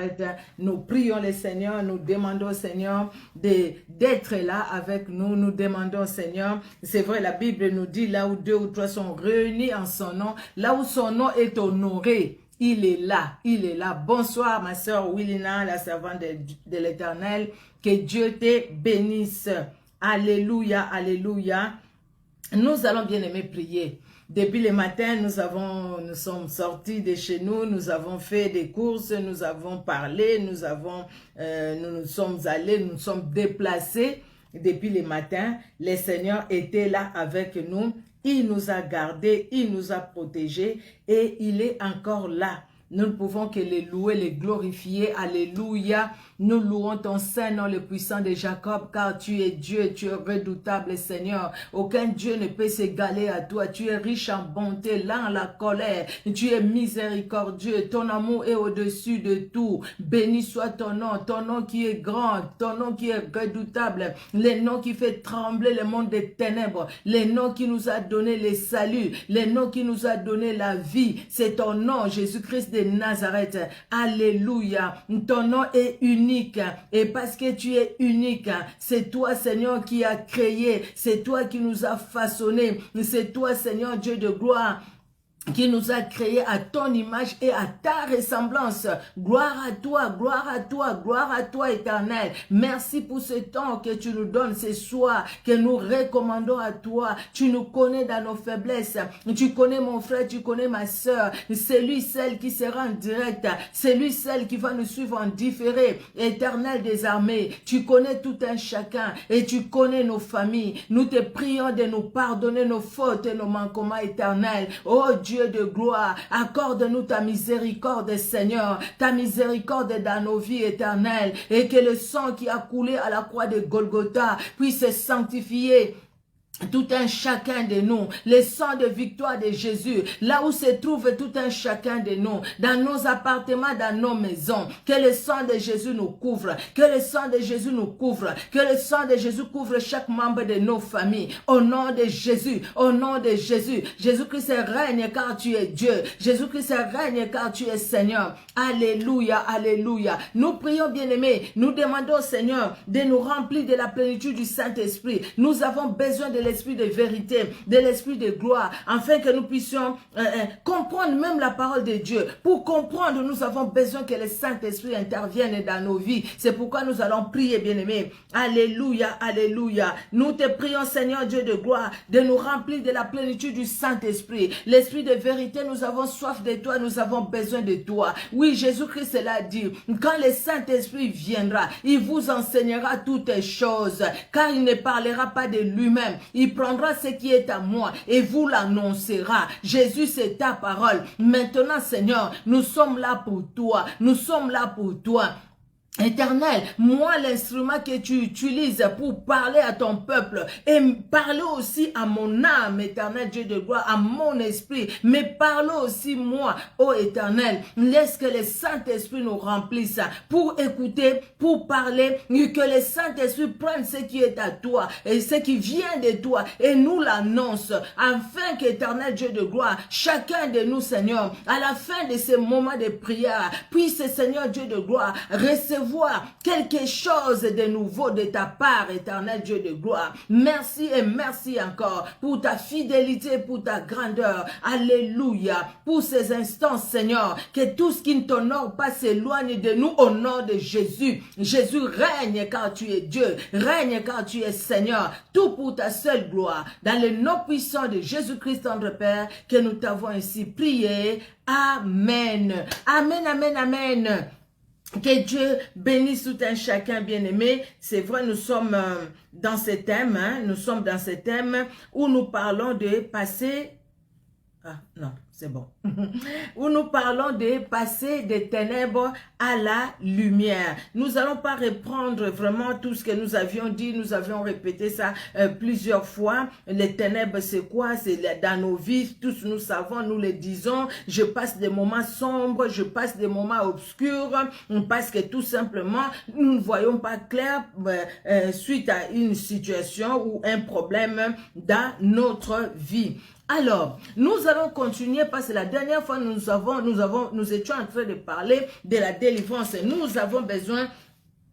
Nazareth. Nous prions le Seigneur, nous demandons au Seigneur d'être là avec nous. Nous demandons, Seigneur, c'est vrai, la Bible nous dit là où 2 ou 3 sont réunis en son nom, là où son nom est honoré, il est là, il est là. Bonsoir ma sœur Willina, la servante de l'Éternel. Que Dieu te bénisse. Alléluia, alléluia. Nous allons bien aimer prier. Depuis le matin, nous sommes sortis de chez nous, nous avons fait des courses, nous avons parlé, nous sommes allés, nous sommes déplacés. Depuis le matin, le Seigneur était là avec nous. Il nous a gardés, il nous a protégés et il est encore là. Nous ne pouvons que les louer, les glorifier. Alléluia. Nous louons ton Saint-Nom, le puissant de Jacob, car tu es Dieu, tu es redoutable, Seigneur. Aucun Dieu ne peut s'égaler à toi. Tu es riche en bonté, lent à la colère. Tu es miséricordieux. Ton amour est au-dessus de tout. Béni soit ton nom qui est grand, ton nom qui est redoutable, le nom qui fait trembler le monde des ténèbres, le nom qui nous a donné le salut, le nom qui nous a donné la vie. C'est ton nom, Jésus-Christ de Nazareth. Alléluia. Ton nom est unique. Et parce que tu es unique, c'est toi, Seigneur, qui as créé. C'est toi qui nous as façonné. C'est toi, Seigneur, Dieu de gloire, qui nous a créés à ton image et à ta ressemblance. Gloire à toi, gloire à toi, gloire à toi, Éternel. Merci pour ce temps que tu nous donnes ce soir, que nous recommandons à toi. Tu nous connais dans nos faiblesses. Tu connais mon frère, tu connais ma soeur. C'est lui, celle qui sera en direct. C'est lui, celle qui va nous suivre en différé. Éternel des armées, tu connais tout un chacun et tu connais nos familles. Nous te prions de nous pardonner nos fautes et nos manquements, Éternel. Oh Dieu de gloire, accorde-nous ta miséricorde, Seigneur, ta miséricorde dans nos vies éternelles, et que le sang qui a coulé à la croix de Golgotha puisse sanctifier tout un chacun de nous, le sang de victoire de Jésus, là où se trouve tout un chacun de nous, dans nos appartements, dans nos maisons, que le sang de Jésus nous couvre, que le sang de Jésus nous couvre, que le sang de Jésus couvre chaque membre de nos familles, au nom de Jésus, au nom de Jésus. Jésus-Christ règne car tu es Dieu, Jésus-Christ règne car tu es Seigneur. Alléluia, alléluia. Nous prions, bien-aimés, nous demandons au Seigneur de nous remplir de la plénitude du Saint-Esprit. Nous avons besoin de l'esprit de vérité, de l'esprit de gloire, afin que nous puissions comprendre même la parole de Dieu. Pour comprendre, nous avons besoin que le Saint-Esprit intervienne dans nos vies. C'est pourquoi nous allons prier, bien-aimés. Alléluia, alléluia. Nous te prions, Seigneur Dieu de gloire, de nous remplir de la plénitude du Saint-Esprit. L'esprit de vérité, nous avons soif de toi, nous avons besoin de toi. Oui, Jésus-Christ l'a dit. Quand le Saint-Esprit viendra, il vous enseignera toutes les choses, car il ne parlera pas de lui-même. Il prendra ce qui est à moi et vous l'annoncera. Jésus, c'est ta parole. Maintenant, Seigneur, nous sommes là pour toi. Nous sommes là pour toi. Éternel, moi l'instrument que tu utilises pour parler à ton peuple et parler aussi à mon âme, Éternel Dieu de gloire, à mon esprit, mais parle aussi moi, ô Éternel, laisse que le Saint-Esprit nous remplisse pour écouter, pour parler, que le Saint-Esprit prenne ce qui est à toi et ce qui vient de toi et nous l'annonce, afin qu'Éternel Dieu de gloire, chacun de nous, Seigneur, à la fin de ces moments de prière, puisse, Seigneur Dieu de gloire, recevoir quelque chose de nouveau de ta part, Éternel Dieu de gloire. Merci et merci encore pour ta fidélité, pour ta grandeur. Alléluia. Pour ces instants, Seigneur, que tout ce qui ne t'honore pas s'éloigne de nous au nom de Jésus. Jésus règne car tu es Dieu. Règne car tu es Seigneur. Tout pour ta seule gloire. Dans le nom puissant de Jésus-Christ, notre Père, que nous t'avons ainsi prié. Amen. Amen, amen, amen. Que Dieu bénisse tout un chacun bien-aimé. C'est vrai, nous sommes dans ce thème, nous sommes dans ce thème où nous parlons de passer... Ah, non, c'est bon. Où nous parlons de passer des ténèbres à la lumière. Nous n'allons pas reprendre vraiment tout ce que nous avions dit. Nous avions répété ça plusieurs fois. Les ténèbres, c'est quoi? C'est dans nos vies. Tous nous savons, nous le disons. Je passe des moments sombres, je passe des moments obscurs parce que tout simplement, nous ne voyons pas clair suite à une situation ou un problème dans notre vie. Alors, nous allons continuer parce que la dernière fois, nous étions en train de parler de la délivrance. Nous avons besoin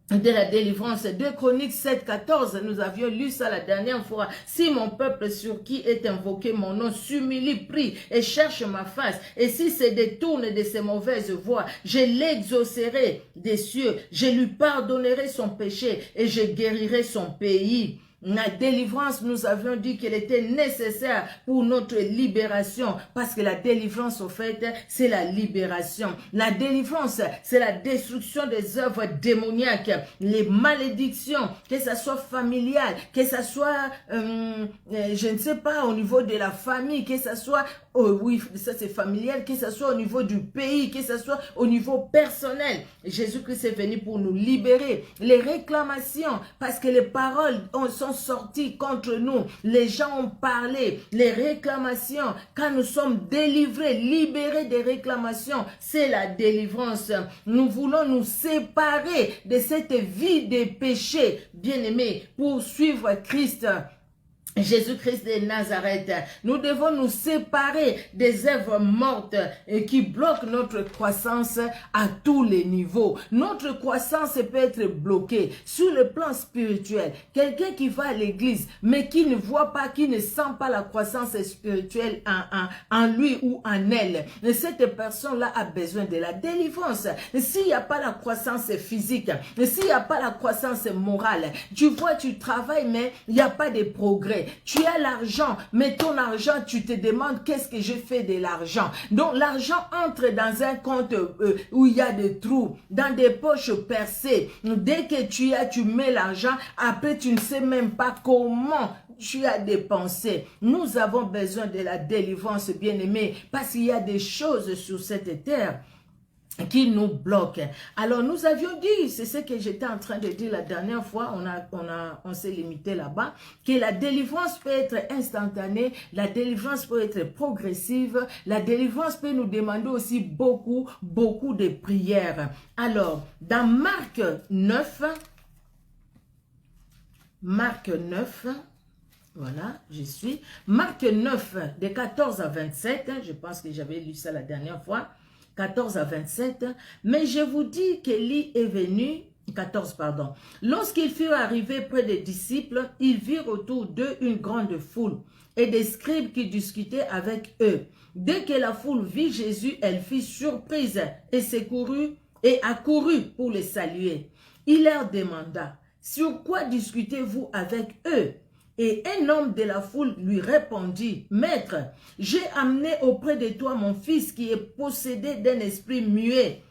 de la délivrance. 2 Chroniques 7, 14, nous avions lu ça la dernière fois. Si mon peuple sur qui est invoqué mon nom s'humilie, prie et cherche ma face, et si se détourne de ses mauvaises voies, je l'exaucerai des cieux, je lui pardonnerai son péché et je guérirai son pays. La délivrance, nous avions dit qu'elle était nécessaire pour notre libération, parce que la délivrance, au fait, c'est la libération. La délivrance, c'est la destruction des œuvres démoniaques, les malédictions, que ça soit familial, que ça soit, je ne sais pas, au niveau de la famille, que ça soit, oui, ça c'est familial, que ça soit au niveau du pays, que ça soit au niveau personnel. Jésus-Christ est venu pour nous libérer. Les réclamations, parce que les paroles sont sorties contre nous. Les gens ont parlé. Les réclamations, quand nous sommes délivrés, libérés des réclamations, c'est la délivrance. Nous voulons nous séparer de cette vie des péchés, bien-aimés, pour suivre Christ. Jésus-Christ de Nazareth. Nous devons nous séparer des œuvres mortes qui bloquent notre croissance à tous les niveaux. Notre croissance peut être bloquée sur le plan spirituel. Quelqu'un qui va à l'église, mais qui ne voit pas, qui ne sent pas la croissance spirituelle en lui ou en elle. Cette personne-là a besoin de la délivrance. S'il n'y a pas la croissance physique, s'il n'y a pas la croissance morale, tu vois, tu travailles, mais il n'y a pas de progrès. Tu as l'argent, mais ton argent, tu te demandes qu'est-ce que je fais de l'argent. Donc l'argent entre dans un compte où il y a des trous, dans des poches percées. Dès que tu mets l'argent, après tu ne sais même pas comment tu as dépensé. Nous avons besoin de la délivrance, bien-aimés, parce qu'il y a des choses sur cette terre qui nous bloque. Alors nous avions dit, c'est ce que j'étais en train de dire la dernière fois, on s'est limité là-bas, que la délivrance peut être instantanée, la délivrance peut être progressive, la délivrance peut nous demander aussi beaucoup de prières. Alors, dans Marc 9, voilà, je suis, Marc 9, de 14 à 27, je pense que j'avais lu ça la dernière fois, 14 à 27, mais je vous dis qu'Élie est venu, 14 pardon, lorsqu'ils furent arrivés près des disciples, ils virent autour d'eux une grande foule et des scribes qui discutaient avec eux. Dès que la foule vit Jésus, elle fut surprise et accourut pour les saluer. Il leur demanda, sur quoi discutez-vous avec eux? Et un homme de la foule lui répondit, « Maître, j'ai amené auprès de toi mon fils qui est possédé d'un esprit muet.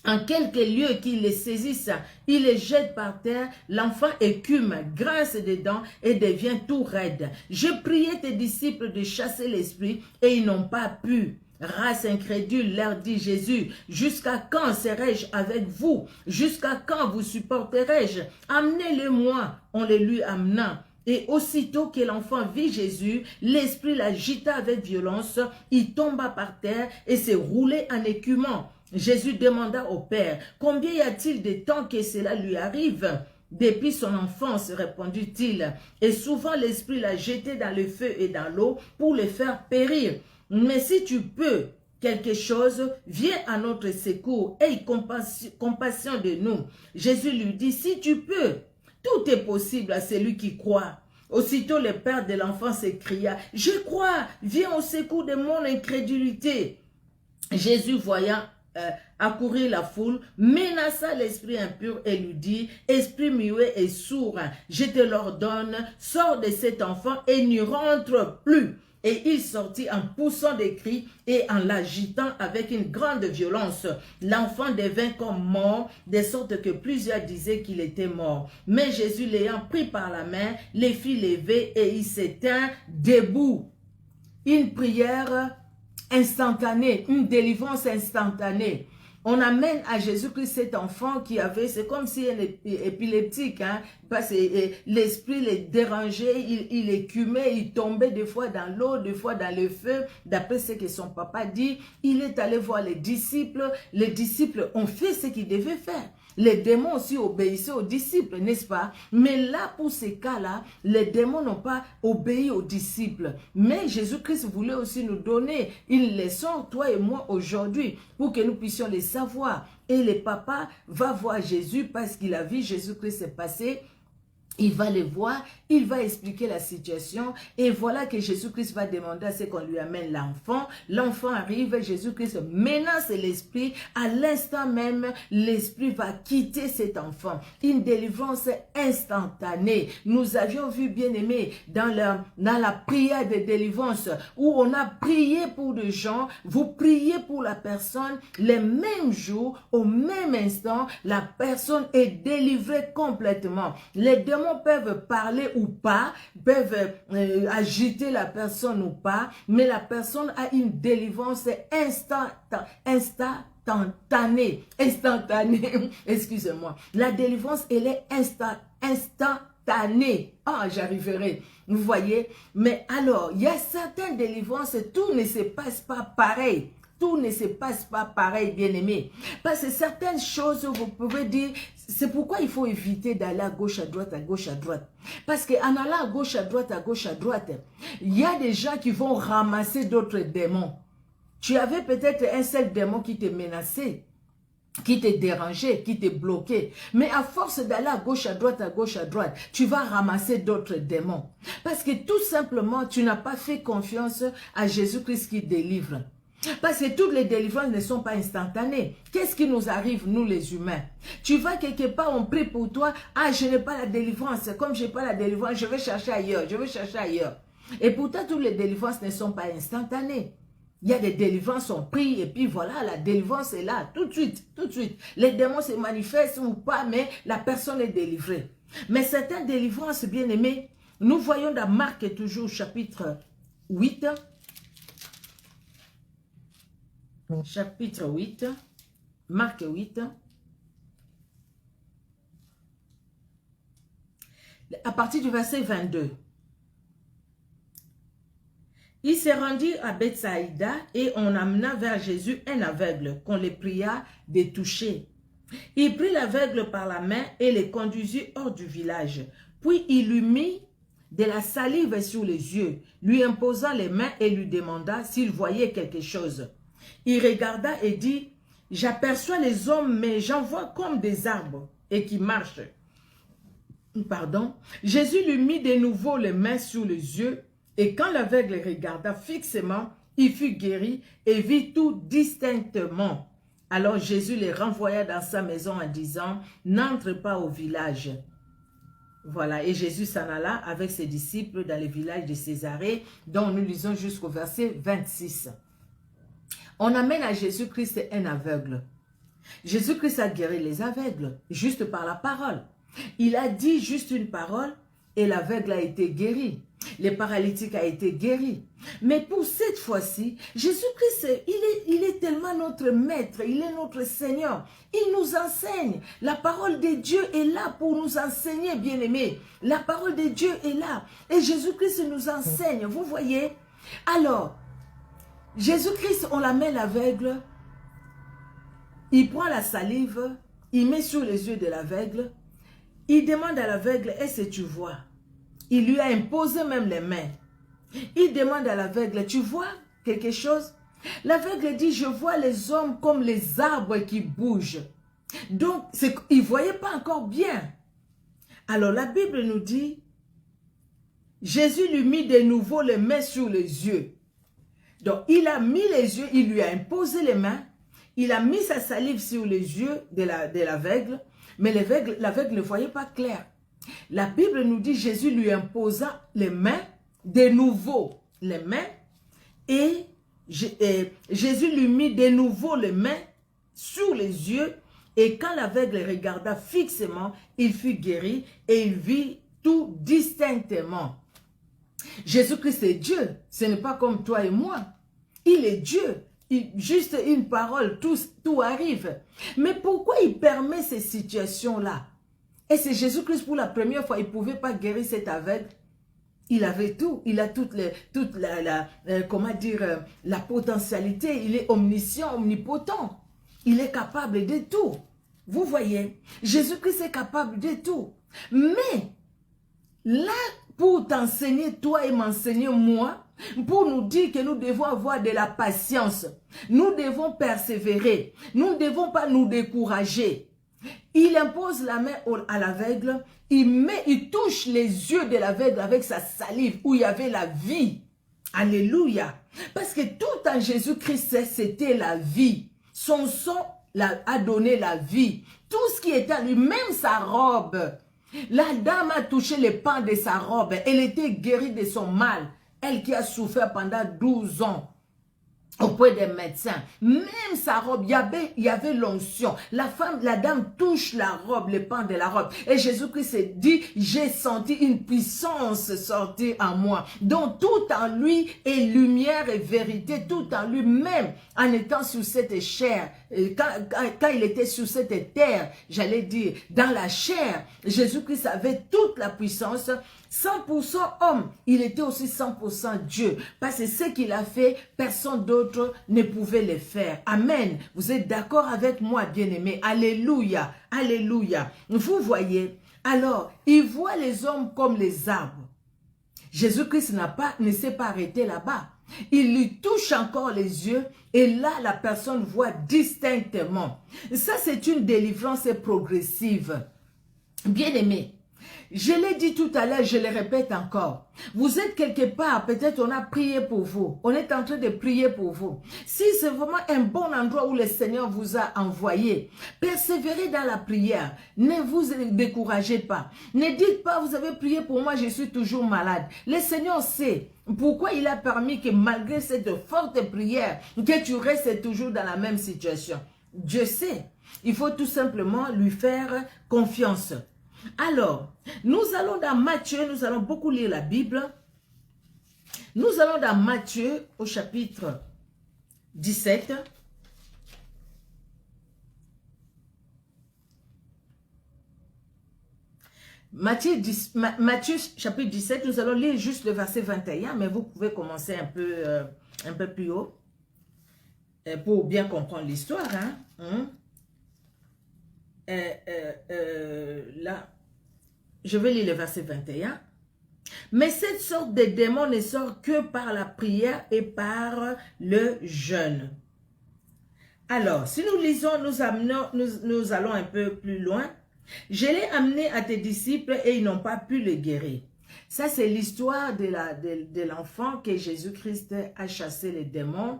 En quelque lieu qu'il le saisisse, il le jette par terre, l'enfant écume, grince dedans et devient tout raide. J'ai prié tes disciples de chasser l'esprit et ils n'ont pas pu. » Race incrédule, leur dit Jésus, jusqu'à quand serai-je avec vous? Jusqu'à quand vous supporterai-je? Amenez-le-moi. On le lui amena. Et aussitôt que l'enfant vit Jésus, l'esprit l'agita avec violence, il tomba par terre et s'est roulé en écumant. Jésus demanda au Père, combien y a-t-il de temps que cela lui arrive? Depuis son enfance, répondit-il, et souvent l'esprit l'a jeté dans le feu et dans l'eau pour le faire périr. Mais si tu peux quelque chose, viens à notre secours, aie compassion de nous. Jésus lui dit, si tu peux, tout est possible à celui qui croit. Aussitôt le père de l'enfant s'écria, « Je crois, viens au secours de mon incrédulité. » Jésus, voyant accourir la foule, menaça l'esprit impur et lui dit, « Esprit muet et sourd, je te l'ordonne, sors de cet enfant et n'y rentre plus. » Et il sortit en poussant des cris et en l'agitant avec une grande violence. L'enfant devint comme mort, de sorte que plusieurs disaient qu'il était mort. Mais Jésus, l'ayant pris par la main, les fit lever et il s'étint debout. Une prière instantanée, une délivrance instantanée. On amène à Jésus-Christ cet enfant qui avait, c'est comme si un épileptique, hein, parce que l'esprit les dérangeait, il écumait, il tombait des fois dans l'eau, des fois dans le feu. D'après ce que son papa dit, il est allé voir les disciples ont fait ce qu'ils devaient faire. Les démons aussi obéissaient aux disciples, n'est-ce pas? Mais là, pour ces cas-là, les démons n'ont pas obéi aux disciples. Mais Jésus-Christ voulait aussi nous donner une leçon, toi et moi, aujourd'hui, pour que nous puissions les savoir. Et le papa va voir Jésus parce qu'il a vu Jésus-Christ se passer. Il va les voir, il va expliquer la situation et voilà que Jésus-Christ va demander à ce qu'on lui amène l'enfant. L'enfant arrive, Jésus-Christ menace l'esprit. À l'instant même, l'esprit va quitter cet enfant. Une délivrance instantanée. Nous avions vu, bien aimé, dans la prière de délivrance où on a prié pour des gens. Vous priez pour la personne, les mêmes jours, au même instant, la personne est délivrée complètement. Les démons peuvent parler ou pas, peuvent agiter la personne ou pas, mais la personne a une délivrance instantanée, excusez-moi. La délivrance, elle est instantanée. Ah, j'arriverai. Vous voyez? Mais alors, il y a certaines délivrances, tout ne se passe pas pareil. Tout ne se passe pas pareil, bien-aimé. Parce que certaines choses, vous pouvez dire, c'est pourquoi il faut éviter d'aller à gauche, à droite, à gauche, à droite. Parce qu'en allant à gauche, à droite, à gauche, à droite, il y a des gens qui vont ramasser d'autres démons. Tu avais peut-être un seul démon qui te menaçait, qui te dérangeait, qui te bloquait. Mais à force d'aller à gauche, à droite, tu vas ramasser d'autres démons. Parce que tout simplement, tu n'as pas fait confiance à Jésus-Christ qui délivre. Parce que toutes les délivrances ne sont pas instantanées. Qu'est-ce qui nous arrive, nous les humains? Tu vas quelque part, on prie pour toi. Ah, je n'ai pas la délivrance. Comme je n'ai pas la délivrance, je vais chercher ailleurs. Je vais chercher ailleurs. Et pourtant, toutes les délivrances ne sont pas instantanées. Il y a des délivrances, on prie et puis voilà, la délivrance est là, tout de suite, tout de suite. Les démons se manifestent ou pas, mais la personne est délivrée. Mais certaines délivrances, bien aimées, nous voyons dans Marc toujours, chapitre 8, chapitre 8, Marc 8, à partir du verset 22. Il se rendit à Bethsaïda et on amena vers Jésus un aveugle qu'on les pria de toucher. Il prit l'aveugle par la main et le conduisit hors du village. Puis il lui mit de la salive sur les yeux, lui imposa les mains et lui demanda s'il voyait quelque chose. Il regarda et dit, « J'aperçois les hommes, mais j'en vois comme des arbres et qui marchent. » Pardon. Jésus lui mit de nouveau les mains sur les yeux et quand l'aveugle regarda fixement, il fut guéri et vit tout distinctement. Alors Jésus les renvoya dans sa maison en disant, « N'entre pas au village. » Voilà, et Jésus s'en alla avec ses disciples dans le village de Césarée, dont nous lisons jusqu'au verset 26. On amène à Jésus-Christ un aveugle. Jésus-Christ a guéri les aveugles, juste par la parole. Il a dit juste une parole et l'aveugle a été guéri. Le paralytique a été guéri. Mais pour cette fois-ci, Jésus-Christ, il est tellement notre maître, il est notre Seigneur. Il nous enseigne. La parole de Dieu est là pour nous enseigner, bien-aimés. La parole de Dieu est là. Et Jésus-Christ nous enseigne, vous voyez. Alors, Jésus-Christ, on l'amène l'aveugle, il prend la salive, il met sur les yeux de l'aveugle, il demande à l'aveugle, est-ce que tu vois? Il lui a imposé même les mains. Il demande à l'aveugle, tu vois quelque chose? L'aveugle dit, je vois les hommes comme les arbres qui bougent. Donc, il ne voyait pas encore bien. Alors, la Bible nous dit, Jésus lui mit de nouveau les mains sur les yeux. Donc, il a mis les yeux, il lui a imposé les mains, il a mis sa salive sur les yeux de l'aveugle, mais l'aveugle ne voyait pas clair. La Bible nous dit, Jésus lui imposa les mains, de nouveau les mains, et Jésus lui mit de nouveau les mains sur les yeux, et quand l'aveugle regarda fixement, il fut guéri, et il vit tout distinctement. Jésus-Christ est Dieu, ce n'est pas comme toi et moi. Il est Dieu, juste une parole, tout arrive. Mais pourquoi il permet ces situations-là? Et c'est Jésus-Christ pour la première fois, il ne pouvait pas guérir cet aveugle. Il avait tout, il a la potentialité, il est omniscient, omnipotent. Il est capable de tout. Vous voyez, Jésus-Christ est capable de tout. Mais, là, pour t'enseigner, toi et m'enseigner, moi, pour nous dire que nous devons avoir de la patience, nous devons persévérer, nous ne devons pas nous décourager. Il impose la main à l'aveugle, il touche les yeux de l'aveugle avec sa salive où il y avait la vie. Alléluia. Parce que tout en Jésus-Christ, c'était la vie. Son sang a donné la vie. Tout ce qui était à lui, même sa robe. La dame a touché les pans de sa robe. Elle était guérie de son mal. Elle qui a souffert pendant 12 ans auprès des médecins. Même sa robe, il y avait l'onction. La dame touche la robe, les pans de la robe. Et Jésus-Christ s'est dit, j'ai senti une puissance sortir en moi. Donc tout en lui est lumière et vérité, tout en lui-même, en étant sur cette chair. Quand il était sur cette terre, j'allais dire, dans la chair, Jésus-Christ avait toute la puissance. 100% homme, il était aussi 100% Dieu. Parce que ce qu'il a fait, personne d'autre ne pouvait le faire. Amen. Vous êtes d'accord avec moi, bien-aimés? Alléluia. Alléluia. Vous voyez, alors, il voit les hommes comme les arbres. Jésus-Christ ne s'est pas arrêté là-bas. Il lui touche encore les yeux et là, la personne voit distinctement. Ça, c'est une délivrance progressive. Bien-aimés, je l'ai dit tout à l'heure, je le répète encore. Vous êtes quelque part, peut-être on a prié pour vous. On est en train de prier pour vous. Si c'est vraiment un bon endroit où le Seigneur vous a envoyé, persévérez dans la prière. Ne vous découragez pas. Ne dites pas, vous avez prié pour moi, je suis toujours malade. Le Seigneur sait pourquoi il a permis que malgré cette forte prière, que tu restes toujours dans la même situation. Dieu sait. Il faut tout simplement lui faire confiance. Alors, nous allons dans Matthieu, nous allons beaucoup lire la Bible. Nous allons dans Matthieu au chapitre 17. Matthieu chapitre 17, nous allons lire juste le verset 21, mais vous pouvez commencer un peu plus haut pour bien comprendre l'histoire. Là, je vais lire le verset 21. Mais cette sorte de démon ne sort que par la prière et par le jeûne. Alors, si nous lisons, nous allons un peu plus loin. Je l'ai amené à tes disciples et ils n'ont pas pu le guérir. Ça, c'est l'histoire de l'enfant que Jésus-Christ a chassé les démons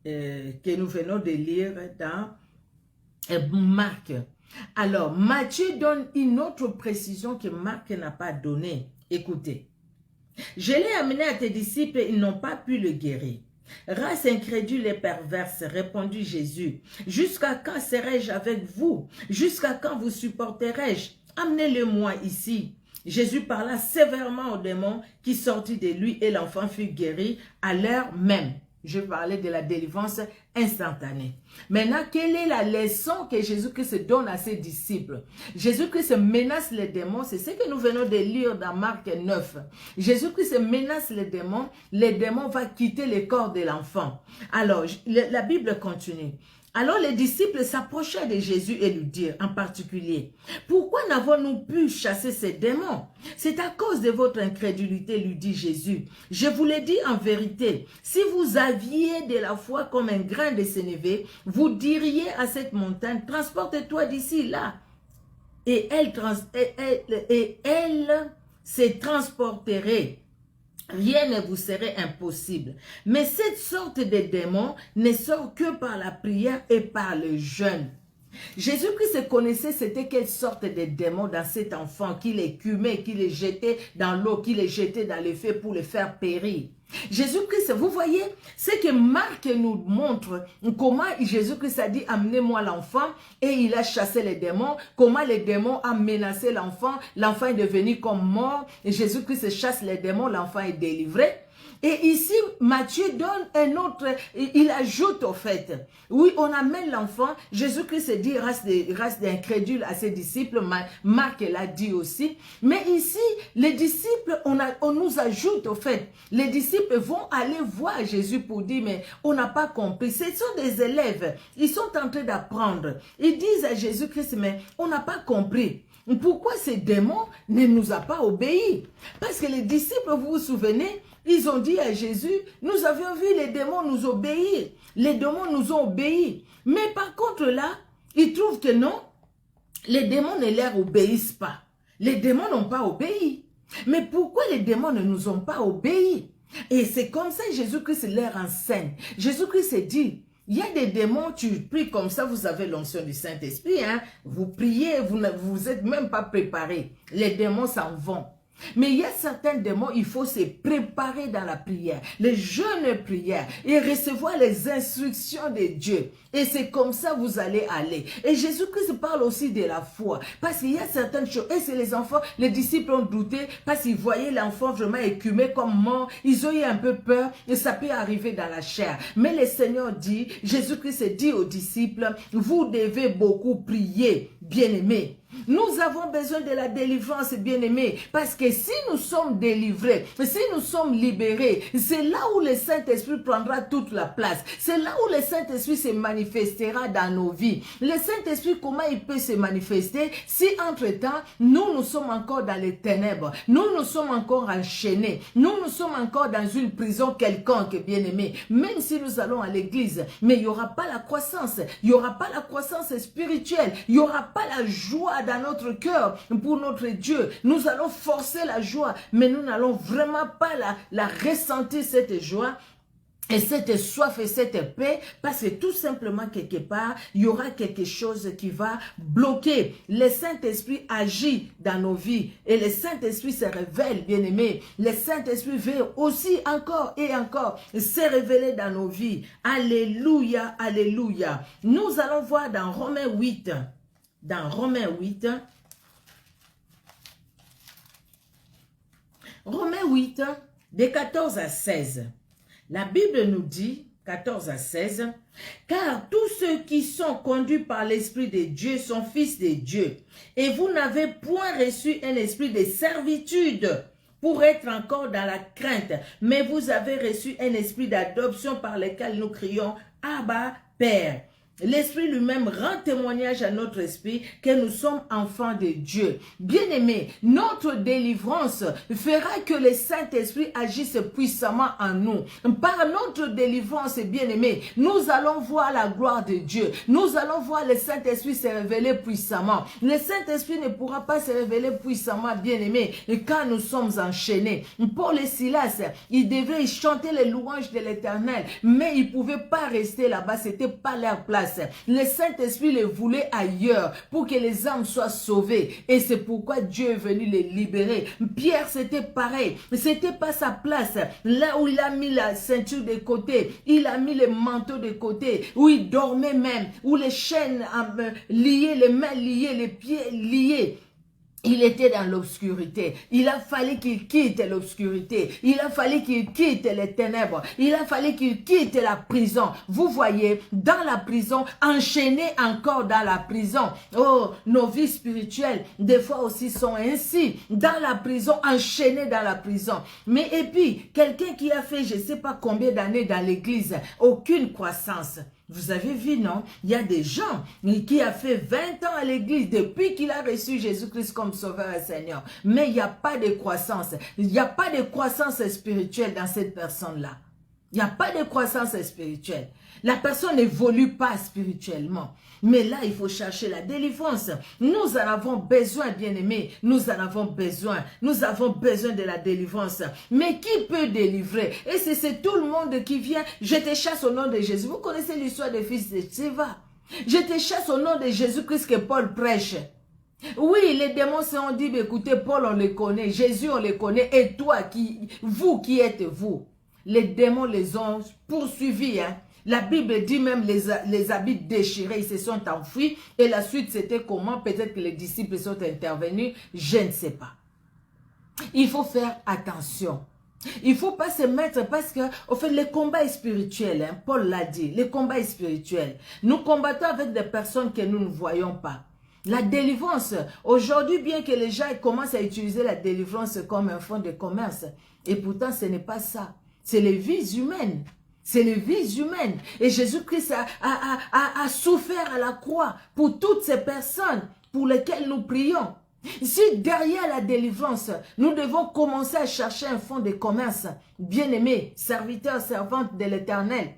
que nous venons de lire dans Marc. Alors, Matthieu donne une autre précision que Marc n'a pas donnée. Écoutez. Je l'ai amené à tes disciples et ils n'ont pas pu le guérir. Race incrédule et perverse, répondit Jésus. Jusqu'à quand serai-je avec vous? Jusqu'à quand vous supporterai-je? Amenez-le-moi ici. Jésus parla sévèrement au démon qui sortit de lui et l'enfant fut guéri à l'heure même. Je parlais de la délivrance instantanée. Maintenant, quelle est la leçon que Jésus-Christ donne à ses disciples? Jésus-Christ menace les démons, c'est ce que nous venons de lire dans Marc 9. Jésus-Christ menace les démons vont quitter le corps de l'enfant. Alors, la Bible continue. Alors les disciples s'approchaient de Jésus et lui dirent en particulier, « Pourquoi n'avons-nous pu chasser ces démons? C'est à cause de votre incrédulité, lui dit Jésus. Je vous l'ai dit en vérité, si vous aviez de la foi comme un grain de sénévé, vous diriez à cette montagne, transporte-toi d'ici là. Et elle se transporterait. Rien ne vous serait impossible. Mais cette sorte de démon ne sort que par la prière et par le jeûne. Jésus-Christ connaissait c'était quelle sorte de démon dans cet enfant qu'il écumait, qu'il les jetait dans l'eau, qu'il les jetait dans le feu pour le faire périr. Jésus-Christ, vous voyez, c'est que Marc nous montre comment Jésus-Christ a dit amenez-moi l'enfant et il a chassé les démons, comment les démons ont menacé l'enfant est devenu comme mort et Jésus-Christ chasse les démons, l'enfant est délivré. Et ici, Matthieu donne un autre, il ajoute au fait, oui, on amène l'enfant, Jésus-Christ dit race d'incrédules à ses disciples, Marc l'a dit aussi, mais ici, les disciples, on nous ajoute au fait, les disciples vont aller voir Jésus pour dire, mais on n'a pas compris, ce sont des élèves, ils sont en train d'apprendre, ils disent à Jésus-Christ, mais on n'a pas compris. Pourquoi ces démons ne nous ont pas obéi? Parce que les disciples, vous vous souvenez, ils ont dit à Jésus, nous avions vu les démons nous obéir. Les démons nous ont obéi. Mais par contre là, ils trouvent que non, les démons ne leur obéissent pas. Les démons n'ont pas obéi. Mais pourquoi les démons ne nous ont pas obéi? Et c'est comme ça que Jésus-Christ leur enseigne. Jésus-Christ dit, il y a des démons, tu pries comme ça, vous avez l'onction du Saint-Esprit, hein? Vous priez, vous ne vous êtes même pas préparé. Les démons s'en vont. Mais il y a certains démons, il faut se préparer dans la prière, les jeûnes prières et recevoir les instructions de Dieu. Et c'est comme ça que vous allez aller. Et Jésus-Christ parle aussi de la foi. Parce qu'il y a certaines choses. Et c'est les enfants, les disciples ont douté parce qu'ils voyaient l'enfant vraiment écumé comme mort. Ils ont eu un peu peur et ça peut arriver dans la chair. Mais le Seigneur dit, Jésus-Christ dit aux disciples, vous devez beaucoup prier, bien-aimés. Nous avons besoin de la délivrance, bien-aimés, parce que si nous sommes délivrés, si nous sommes libérés, c'est là où le Saint-Esprit prendra toute la place. C'est là où le Saint-Esprit se manifestera dans nos vies. Le Saint-Esprit, comment il peut se manifester si entre-temps, nous sommes encore dans les ténèbres, nous sommes encore enchaînés, nous sommes encore dans une prison quelconque, bien-aimés, même si nous allons à l'église, mais il n'y aura pas la croissance, il n'y aura pas la croissance spirituelle, il n'y aura pas la joie dans notre cœur pour notre Dieu. Nous allons forcer la joie, mais nous n'allons vraiment pas la ressentir, cette joie et cette soif et cette paix, parce que tout simplement quelque part, il y aura quelque chose qui va bloquer. Le Saint-Esprit agit dans nos vies et le Saint-Esprit se révèle, bien-aimé. Le Saint-Esprit veut aussi encore et encore se révéler dans nos vies. Alléluia, alléluia. Nous allons voir dans Romains 8, dans Romains 8, de 14 à 16, la Bible nous dit, 14 à 16, car tous ceux qui sont conduits par l'Esprit de Dieu sont fils de Dieu, et vous n'avez point reçu un esprit de servitude pour être encore dans la crainte, mais vous avez reçu un esprit d'adoption par lequel nous crions « Abba, Père ». L'Esprit lui-même rend témoignage à notre esprit que nous sommes enfants de Dieu. Bien-aimés, notre délivrance fera que le Saint-Esprit agisse puissamment en nous. Par notre délivrance, bien-aimés, nous allons voir la gloire de Dieu. Nous allons voir le Saint-Esprit se révéler puissamment. Le Saint-Esprit ne pourra pas se révéler puissamment, bien-aimés, quand nous sommes enchaînés. Paul et Silas, ils devaient chanter les louanges de l'Éternel, mais ils ne pouvaient pas rester là-bas, ce n'était pas leur place. Le Saint-Esprit les voulait ailleurs pour que les âmes soient sauvées. Et c'est pourquoi Dieu est venu les libérer. Pierre, c'était pareil. C'était pas sa place. Là où il a mis la ceinture de côté, il a mis les manteaux de côté, où il dormait même, où les chaînes liées, les mains liées, les pieds liés. Il était dans l'obscurité. Il a fallu qu'il quitte l'obscurité. Il a fallu qu'il quitte les ténèbres. Il a fallu qu'il quitte la prison. Vous voyez, dans la prison, enchaîné encore dans la prison. Oh, nos vies spirituelles, des fois aussi sont ainsi. Dans la prison, enchaîné dans la prison. Mais et puis, quelqu'un qui a fait je ne sais pas combien d'années dans l'église, aucune croissance. Vous avez vu, non? Il y a des gens qui ont fait 20 ans à l'église depuis qu'il a reçu Jésus-Christ comme sauveur et Seigneur. Mais il n'y a pas de croissance. Il n'y a pas de croissance spirituelle dans cette personne-là. Il n'y a pas de croissance spirituelle. La personne n'évolue pas spirituellement. Mais là, il faut chercher la délivrance. Nous en avons besoin, bien-aimés. Nous en avons besoin. Nous avons besoin de la délivrance. Mais qui peut délivrer? Et c'est tout le monde qui vient. Je te chasse au nom de Jésus. Vous connaissez l'histoire des fils de Séva. Je te chasse au nom de Jésus-Christ que Paul prêche. Oui, les démons se sont dit, écoutez, Paul, on les connaît. Jésus, on les connaît. Et toi, vous qui êtes vous? Les démons les ont poursuivis, hein. La Bible dit même les habits déchirés, ils se sont enfuis. Et la suite, c'était comment? Peut-être que les disciples sont intervenus. Je ne sais pas. Il faut faire attention. Il ne faut pas se mettre parce que, au fait, le combat est spirituel, hein, Paul l'a dit, le combat est spirituel. Nous combattons avec des personnes que nous ne voyons pas. La délivrance, aujourd'hui, bien que les gens commencent à utiliser la délivrance comme un fonds de commerce, et pourtant ce n'est pas ça. C'est les vies humaines. C'est les vies humaines. Et Jésus-Christ a souffert à la croix pour toutes ces personnes pour lesquelles nous prions. Si derrière la délivrance, nous devons commencer à chercher un fonds de commerce, bien-aimés, serviteurs, servantes de l'Éternel,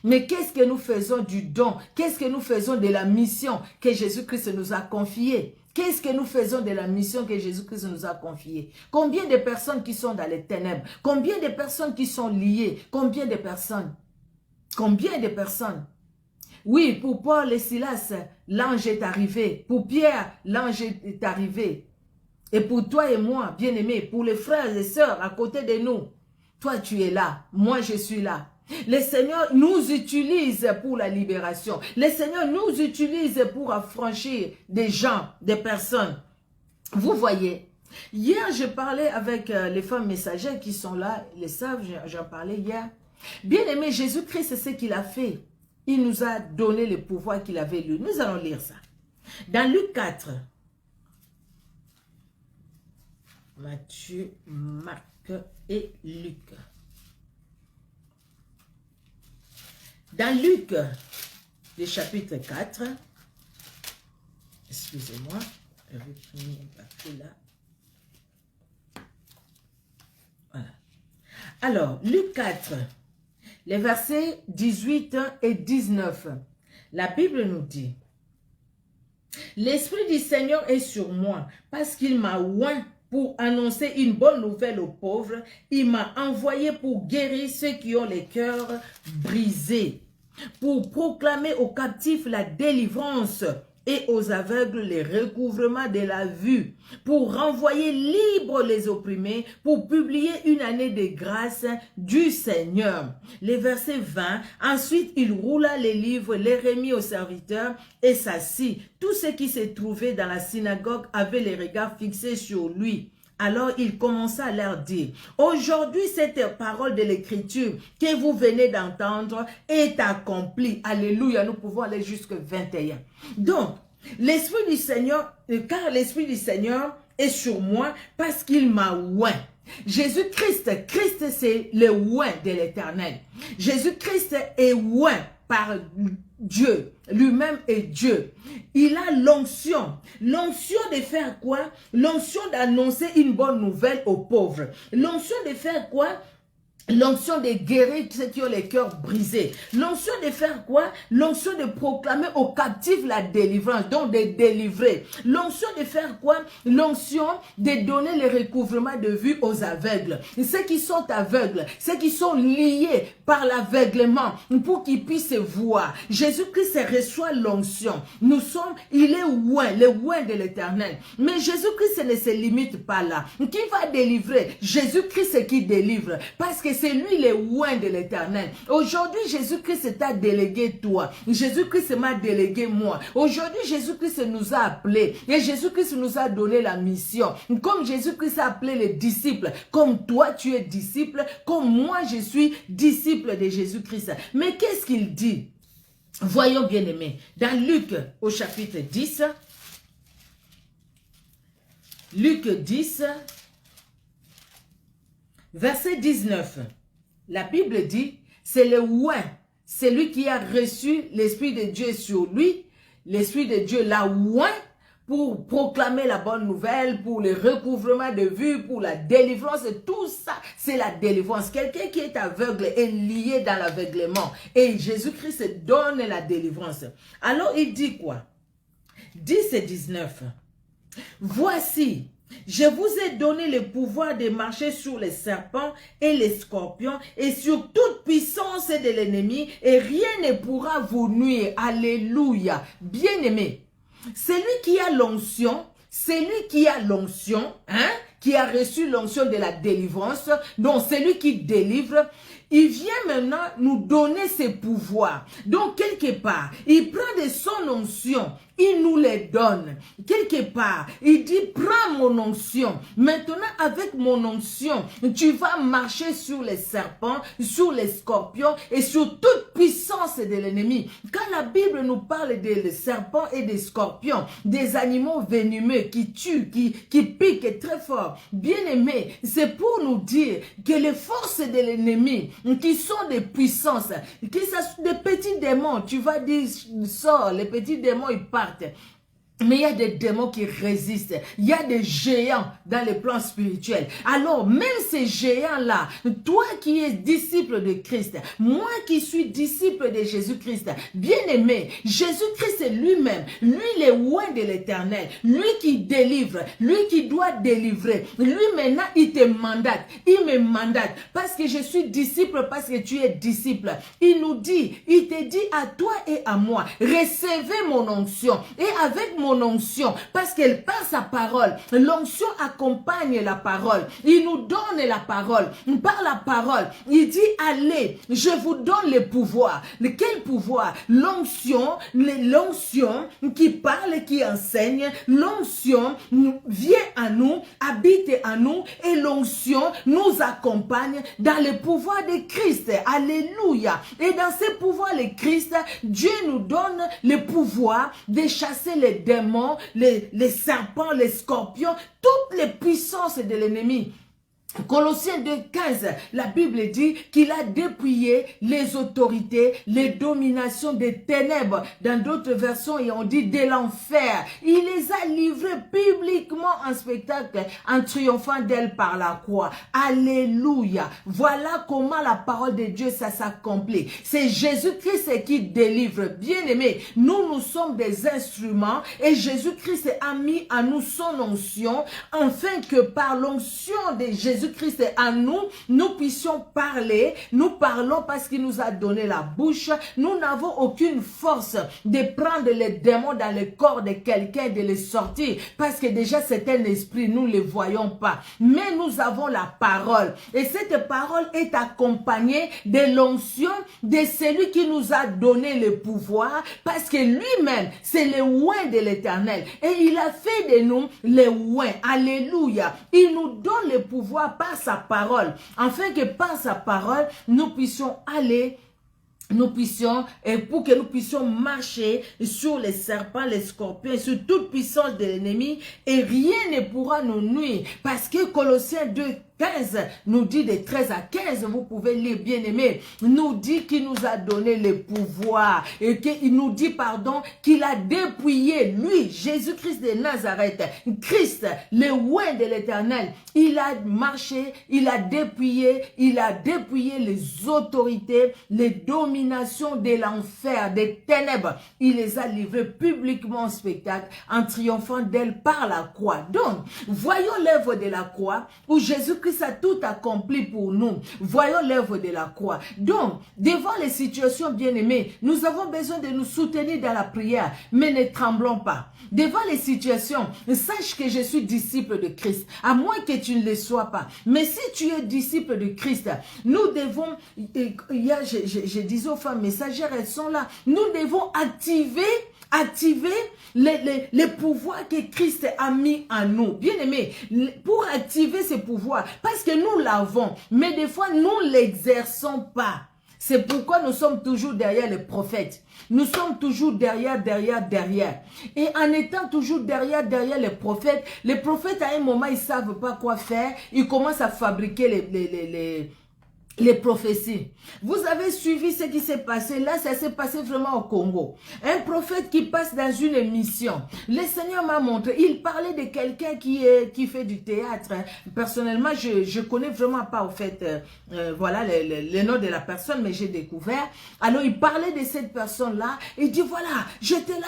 mais qu'est-ce que nous faisons du don? Qu'est-ce que nous faisons de la mission que Jésus-Christ nous a confiée? Qu'est-ce que nous faisons de la mission que Jésus-Christ nous a confiée? Combien de personnes qui sont dans les ténèbres? Combien de personnes qui sont liées? Combien de personnes? Combien de personnes? Oui, pour Paul et Silas, l'ange est arrivé. Pour Pierre, l'ange est arrivé. Et pour toi et moi, bien-aimés, pour les frères et sœurs à côté de nous, toi tu es là, moi je suis là. Le Seigneur nous utilise pour la libération. Le Seigneur nous utilise pour affranchir des gens, des personnes. Vous voyez, hier je parlais avec les femmes messagères qui sont là, ils le savent, j'en parlais hier. Bien-aimé, Jésus-Christ, c'est ce qu'il a fait. Il nous a donné le pouvoir qu'il avait lu. Nous allons lire ça. Dans Luc 4, Matthieu, Marc et Luc. Dans Luc, le chapitre 4, excusez-moi, je vais prendre un papier là. Voilà. Alors, Luc 4, les versets 18 et 19, la Bible nous dit, « L'Esprit du Seigneur est sur moi, parce qu'il m'a oint pour annoncer une bonne nouvelle aux pauvres. Il m'a envoyé pour guérir ceux qui ont les cœurs brisés, pour proclamer aux captifs la délivrance et aux aveugles les recouvrements de la vue, pour renvoyer libres les opprimés, pour publier une année de grâce du Seigneur. » Les versets 20, ensuite il roula les livres, les remit aux serviteurs et s'assit. Tous ceux qui se trouvaient dans la synagogue avaient les regards fixés sur lui. Alors il commença à leur dire, « Aujourd'hui, cette parole de l'Écriture que vous venez d'entendre est accomplie. » Alléluia, nous pouvons aller jusqu'au 21. Donc, l'Esprit du Seigneur, car l'Esprit du Seigneur est sur moi parce qu'il m'a oint. Jésus-Christ, Christ c'est le oint de l'Éternel. Jésus-Christ est oint par Dieu, lui-même est Dieu. Il a l'onction. L'onction de faire quoi? L'onction d'annoncer une bonne nouvelle aux pauvres. L'onction de faire quoi? L'onction de guérir ceux qui ont les cœurs brisés. L'onction de faire quoi? L'onction de proclamer aux captifs la délivrance, donc de délivrer. L'onction de faire quoi? L'onction de donner le recouvrement de vue aux aveugles. Ceux qui sont aveugles, ceux qui sont liés par l'aveuglement, pour qu'ils puissent voir. Jésus-Christ reçoit l'onction. Nous sommes, il est oint, le oint de l'Éternel. Mais Jésus-Christ ne se limite pas là. Qui va délivrer? Jésus-Christ qui délivre. Parce que c'est lui le oint de l'Éternel. Aujourd'hui, Jésus-Christ t'a délégué toi. Jésus-Christ m'a délégué moi. Aujourd'hui, Jésus-Christ nous a appelés. Et Jésus-Christ nous a donné la mission. Comme Jésus-Christ a appelé les disciples. Comme toi, tu es disciple. Comme moi, je suis disciple de Jésus-Christ. Mais qu'est-ce qu'il dit? Voyons bien aimé. Dans Luc, au chapitre 10. Luc 10. Verset 19, la Bible dit, c'est le oint, celui qui a reçu l'Esprit de Dieu sur lui, l'Esprit de Dieu l'a oint pour proclamer la bonne nouvelle, pour le recouvrement de vue, pour la délivrance, tout ça, c'est la délivrance. Quelqu'un qui est aveugle est lié dans l'aveuglement et Jésus-Christ donne la délivrance. Alors il dit quoi? 10 et 19, voici, je vous ai donné le pouvoir de marcher sur les serpents et les scorpions et sur toute puissance de l'ennemi et rien ne pourra vous nuire. Alléluia. Bien-aimé, celui qui a l'onction, celui qui a l'onction, qui a reçu l'onction de la délivrance, donc celui qui délivre, il vient maintenant nous donner ses pouvoirs. Donc, quelque part, il prend de son onction, il nous les donne. Quelque part, il dit, prends mon onction. Maintenant, avec mon onction, tu vas marcher sur les serpents, sur les scorpions et sur toute puissance de l'ennemi. Quand la Bible nous parle des serpents et des scorpions, des animaux venimeux qui tuent, qui piquent très fort, bien aimé, c'est pour nous dire que les forces de l'ennemi, qui sont des puissances, qui sont des petits démons, tu vas dire, sors, les petits démons, ils partent. Mais il y a des démons qui résistent. Il y a des géants dans les plans spirituels. Alors, même ces géants-là, toi qui es disciple de Christ, moi qui suis disciple de Jésus-Christ, bien-aimé, Jésus-Christ lui-même, lui il est loin de l'éternel, lui qui délivre, lui qui doit délivrer, lui maintenant il te mandate, il me mandate, parce que je suis disciple, parce que tu es disciple. Il nous dit, il te dit à toi et à moi, recevez mon onction, et avec mon onction, parce qu'elle par sa parole, l'onction accompagne la parole, il nous donne la parole, par la parole, il dit allez, je vous donne le pouvoir. Quel pouvoir? L'onction qui parle, qui enseigne, l'onction vient à nous, habite à nous, et l'onction nous accompagne dans le pouvoir de Christ. Alléluia. Et dans ce pouvoir de Christ, Dieu nous donne le pouvoir de chasser les démons, les serpents, les scorpions, toutes les puissances de l'ennemi. Colossiens 2,15, la Bible dit qu'il a dépouillé les autorités, les dominations des ténèbres. Dans d'autres versions, et on dit de l'enfer. Il les a livrés publiquement en spectacle, en triomphant d'elle par la croix. Alléluia. Voilà comment la parole de Dieu, ça s'accomplit. C'est Jésus-Christ qui délivre. Bien-aimés, nous sommes des instruments et Jésus-Christ a mis à nous son onction, afin que par l'onction de Jésus-Christ à nous, nous puissions parler. Nous parlons parce qu'il nous a donné la bouche. Nous n'avons aucune force de prendre les démons dans le corps de quelqu'un, de les sortir, parce que déjà c'est un esprit, nous ne les voyons pas. Mais nous avons la parole. Et cette parole est accompagnée de l'onction de celui qui nous a donné le pouvoir, parce que lui-même, c'est le oint de l'Éternel. Et il a fait de nous les oints. Alléluia. Il nous donne le pouvoir par sa parole, afin que par sa parole, nous puissions aller, et pour que nous puissions marcher sur les serpents, les scorpions, sur toute puissance de l'ennemi, et rien ne pourra nous nuire, parce que Colossiens 2,15 nous dit de 13 à 15, vous pouvez lire, bien aimé, nous dit qu'il nous a donné le pouvoir, et qu'il nous dit, pardon, qu'il a dépouillé, lui, Jésus-Christ de Nazareth, Christ, le oint de l'Éternel, il a marché, il a dépouillé les autorités, les dominations de l'enfer, des ténèbres, il les a livrées publiquement en spectacle, en triomphant d'elle par la croix. Donc, voyons l'œuvre de la croix, où Jésus-Christ a tout accompli pour nous. Voyons l'œuvre de la croix. Donc, devant les situations bien-aimées, nous avons besoin de nous soutenir dans la prière, mais ne tremblons pas. Devant les situations, sache que je suis disciple de Christ, à moins que tu ne le sois pas. Mais si tu es disciple de Christ, nous devons, hier je disais aux femmes messagères, elles sont là, nous devons activer les pouvoirs que Christ a mis en nous. Bien aimé, pour activer ces pouvoirs, parce que nous l'avons, mais des fois nous ne l'exerçons pas. C'est pourquoi nous sommes toujours derrière les prophètes. Nous sommes toujours derrière. Et en étant toujours derrière les prophètes à un moment, ils ne savent pas quoi faire. Ils commencent à fabriquer les prophéties. Vous avez suivi ce qui s'est passé. Là, ça s'est passé vraiment au Congo. Un prophète qui passe dans une mission. Le Seigneur m'a montré. Il parlait de quelqu'un qui fait du théâtre. Personnellement, je connais vraiment pas, au fait, voilà, le nom de la personne, mais j'ai découvert. Alors, il parlait de cette personne-là. Il dit, voilà, j'étais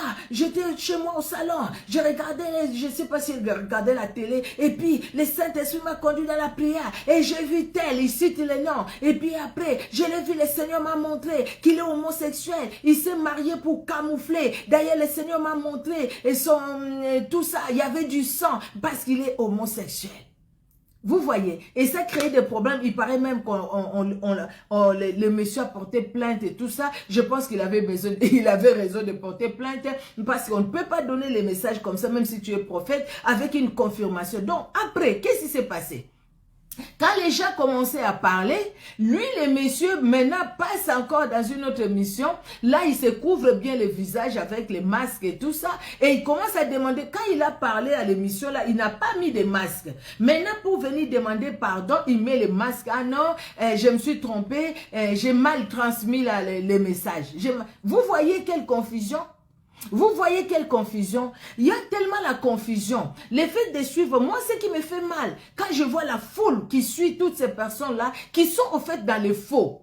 chez moi au salon. Je regardais, je sais pas si il regardait la télé. Et puis, le Saint-Esprit m'a conduit dans la prière. Et j'ai vu tel, il cite les noms. Et puis après, je l'ai vu, le Seigneur m'a montré qu'il est homosexuel. Il s'est marié pour camoufler. D'ailleurs, le Seigneur m'a montré tout ça. Il y avait du sang parce qu'il est homosexuel. Vous voyez, et ça crée des problèmes. Il paraît même que le monsieur a porté plainte et tout ça. Je pense qu'il avait besoin, il avait raison de porter plainte parce qu'on ne peut pas donner les messages comme ça, même si tu es prophète, avec une confirmation. Donc après, qu'est-ce qui s'est passé? Quand les gens commençaient à parler, lui, le monsieur, maintenant, passe encore dans une autre mission. Là, il se couvre bien le visage avec les masques et tout ça. Et il commence à demander, quand il a parlé à l'émission, là, il n'a pas mis de masque. Maintenant, pour venir demander pardon, il met le masque. Ah non, je me suis trompé, j'ai mal transmis les messages. Vous voyez quelle confusion? Vous voyez quelle confusion? Il y a tellement la confusion. Le fait de suivre, moi, ce qui me fait mal, quand je vois la foule qui suit toutes ces personnes-là, qui sont au fait dans les faux,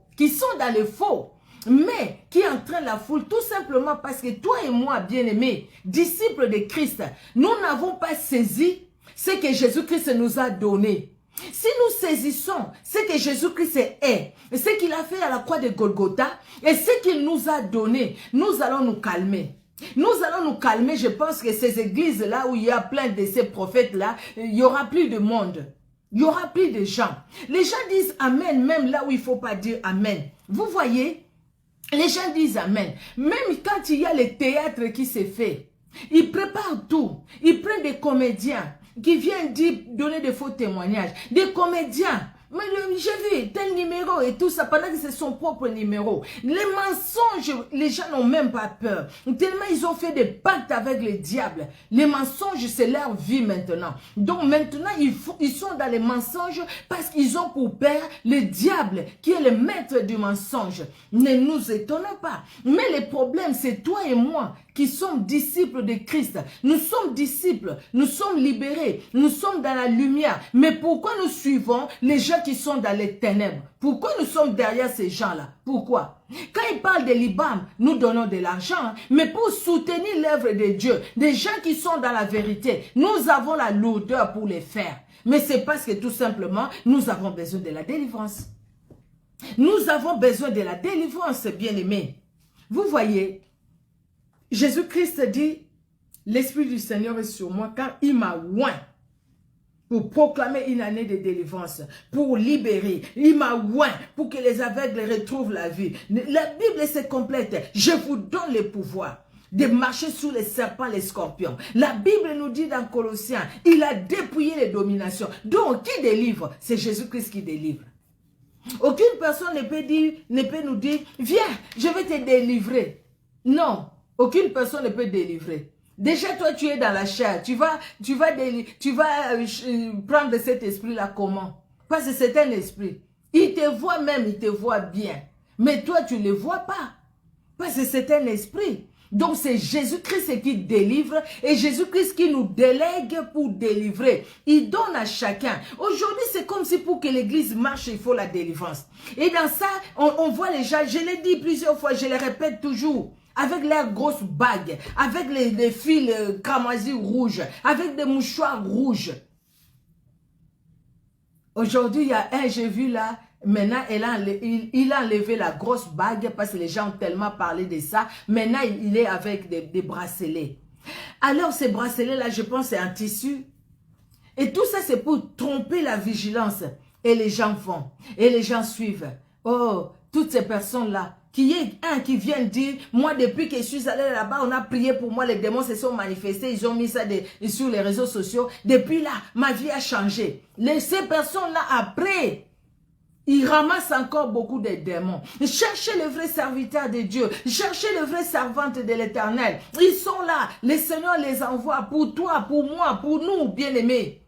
mais qui entraînent la foule tout simplement parce que toi et moi, bien-aimés, disciples de Christ, nous n'avons pas saisi ce que Jésus-Christ nous a donné. Si nous saisissons ce que Jésus-Christ est, ce qu'il a fait à la croix de Golgotha, et ce qu'il nous a donné, nous allons nous calmer. Nous allons nous calmer. Je pense que ces églises-là où il y a plein de ces prophètes-là, il n'y aura plus de monde. Il n'y aura plus de gens. Les gens disent Amen, même là où il ne faut pas dire Amen. Vous voyez, les gens disent Amen. Même quand il y a le théâtre qui s'est fait, ils préparent tout. Ils prennent des comédiens qui viennent donner des faux témoignages. Des comédiens. Mais j'ai vu tel numéro et tout ça, pendant que c'est son propre numéro. Les mensonges, les gens n'ont même pas peur. Tellement ils ont fait des pactes avec le diable. Les mensonges, c'est leur vie maintenant. Donc maintenant, ils sont dans les mensonges parce qu'ils ont pour père le diable qui est le maître du mensonge. Ne nous étonnons pas. Mais le problème, c'est toi et moi qui sommes disciples de Christ. Nous sommes disciples, nous sommes libérés, nous sommes dans la lumière. Mais pourquoi nous suivons les gens qui sont dans les ténèbres? Pourquoi nous sommes derrière ces gens-là? Pourquoi? Quand ils parlent de l'IBAM, nous donnons de l'argent, mais pour soutenir l'œuvre de Dieu, des gens qui sont dans la vérité, nous avons la lourdeur pour les faire. Mais c'est parce que tout simplement, nous avons besoin de la délivrance. Nous avons besoin de la délivrance, bien-aimés. Vous voyez, Jésus-Christ dit, l'Esprit du Seigneur est sur moi car il m'a oint pour proclamer une année de délivrance, pour libérer. Il m'a oint pour que les aveugles retrouvent la vie. La Bible c'est complète. Je vous donne le pouvoir de marcher sous les serpents, les scorpions. La Bible nous dit dans Colossiens, il a dépouillé les dominations. Donc, qui délivre? C'est Jésus-Christ qui délivre. Aucune personne ne peut nous dire, viens, je vais te délivrer. Non. Aucune personne ne peut délivrer. Déjà, toi, tu es dans la chair. Tu vas prendre cet esprit-là comment? Parce que c'est un esprit. Il te voit même, il te voit bien. Mais toi, tu ne le vois pas. Parce que c'est un esprit. Donc, c'est Jésus-Christ qui délivre et Jésus-Christ qui nous délègue pour délivrer. Il donne à chacun. Aujourd'hui, c'est comme si pour que l'église marche, il faut la délivrance. Et dans ça, on voit les gens, je l'ai dit plusieurs fois, je le répète toujours, avec leurs grosses bagues, avec les fils cramoisis rouges, avec des mouchoirs rouges. Aujourd'hui, il y a un, j'ai vu là, maintenant, il a enlevé la grosse bague parce que les gens ont tellement parlé de ça. Maintenant, il est avec des bracelets. Alors, ces bracelets-là, je pense, c'est en tissu. Et tout ça, c'est pour tromper la vigilance. Et les gens vont. Et les gens suivent. Oh, toutes ces personnes-là. Qu'il y ait un qui vient dire, moi depuis que je suis allé là-bas, on a prié pour moi, les démons se sont manifestés, ils ont mis ça sur les réseaux sociaux. Depuis là, ma vie a changé. Ces personnes-là, après, ils ramassent encore beaucoup de démons. Cherchez le vrai serviteur de Dieu. Cherchez le vrai servante de l'Éternel. Ils sont là. Le Seigneur les envoie pour toi, pour moi, pour nous, bien-aimés.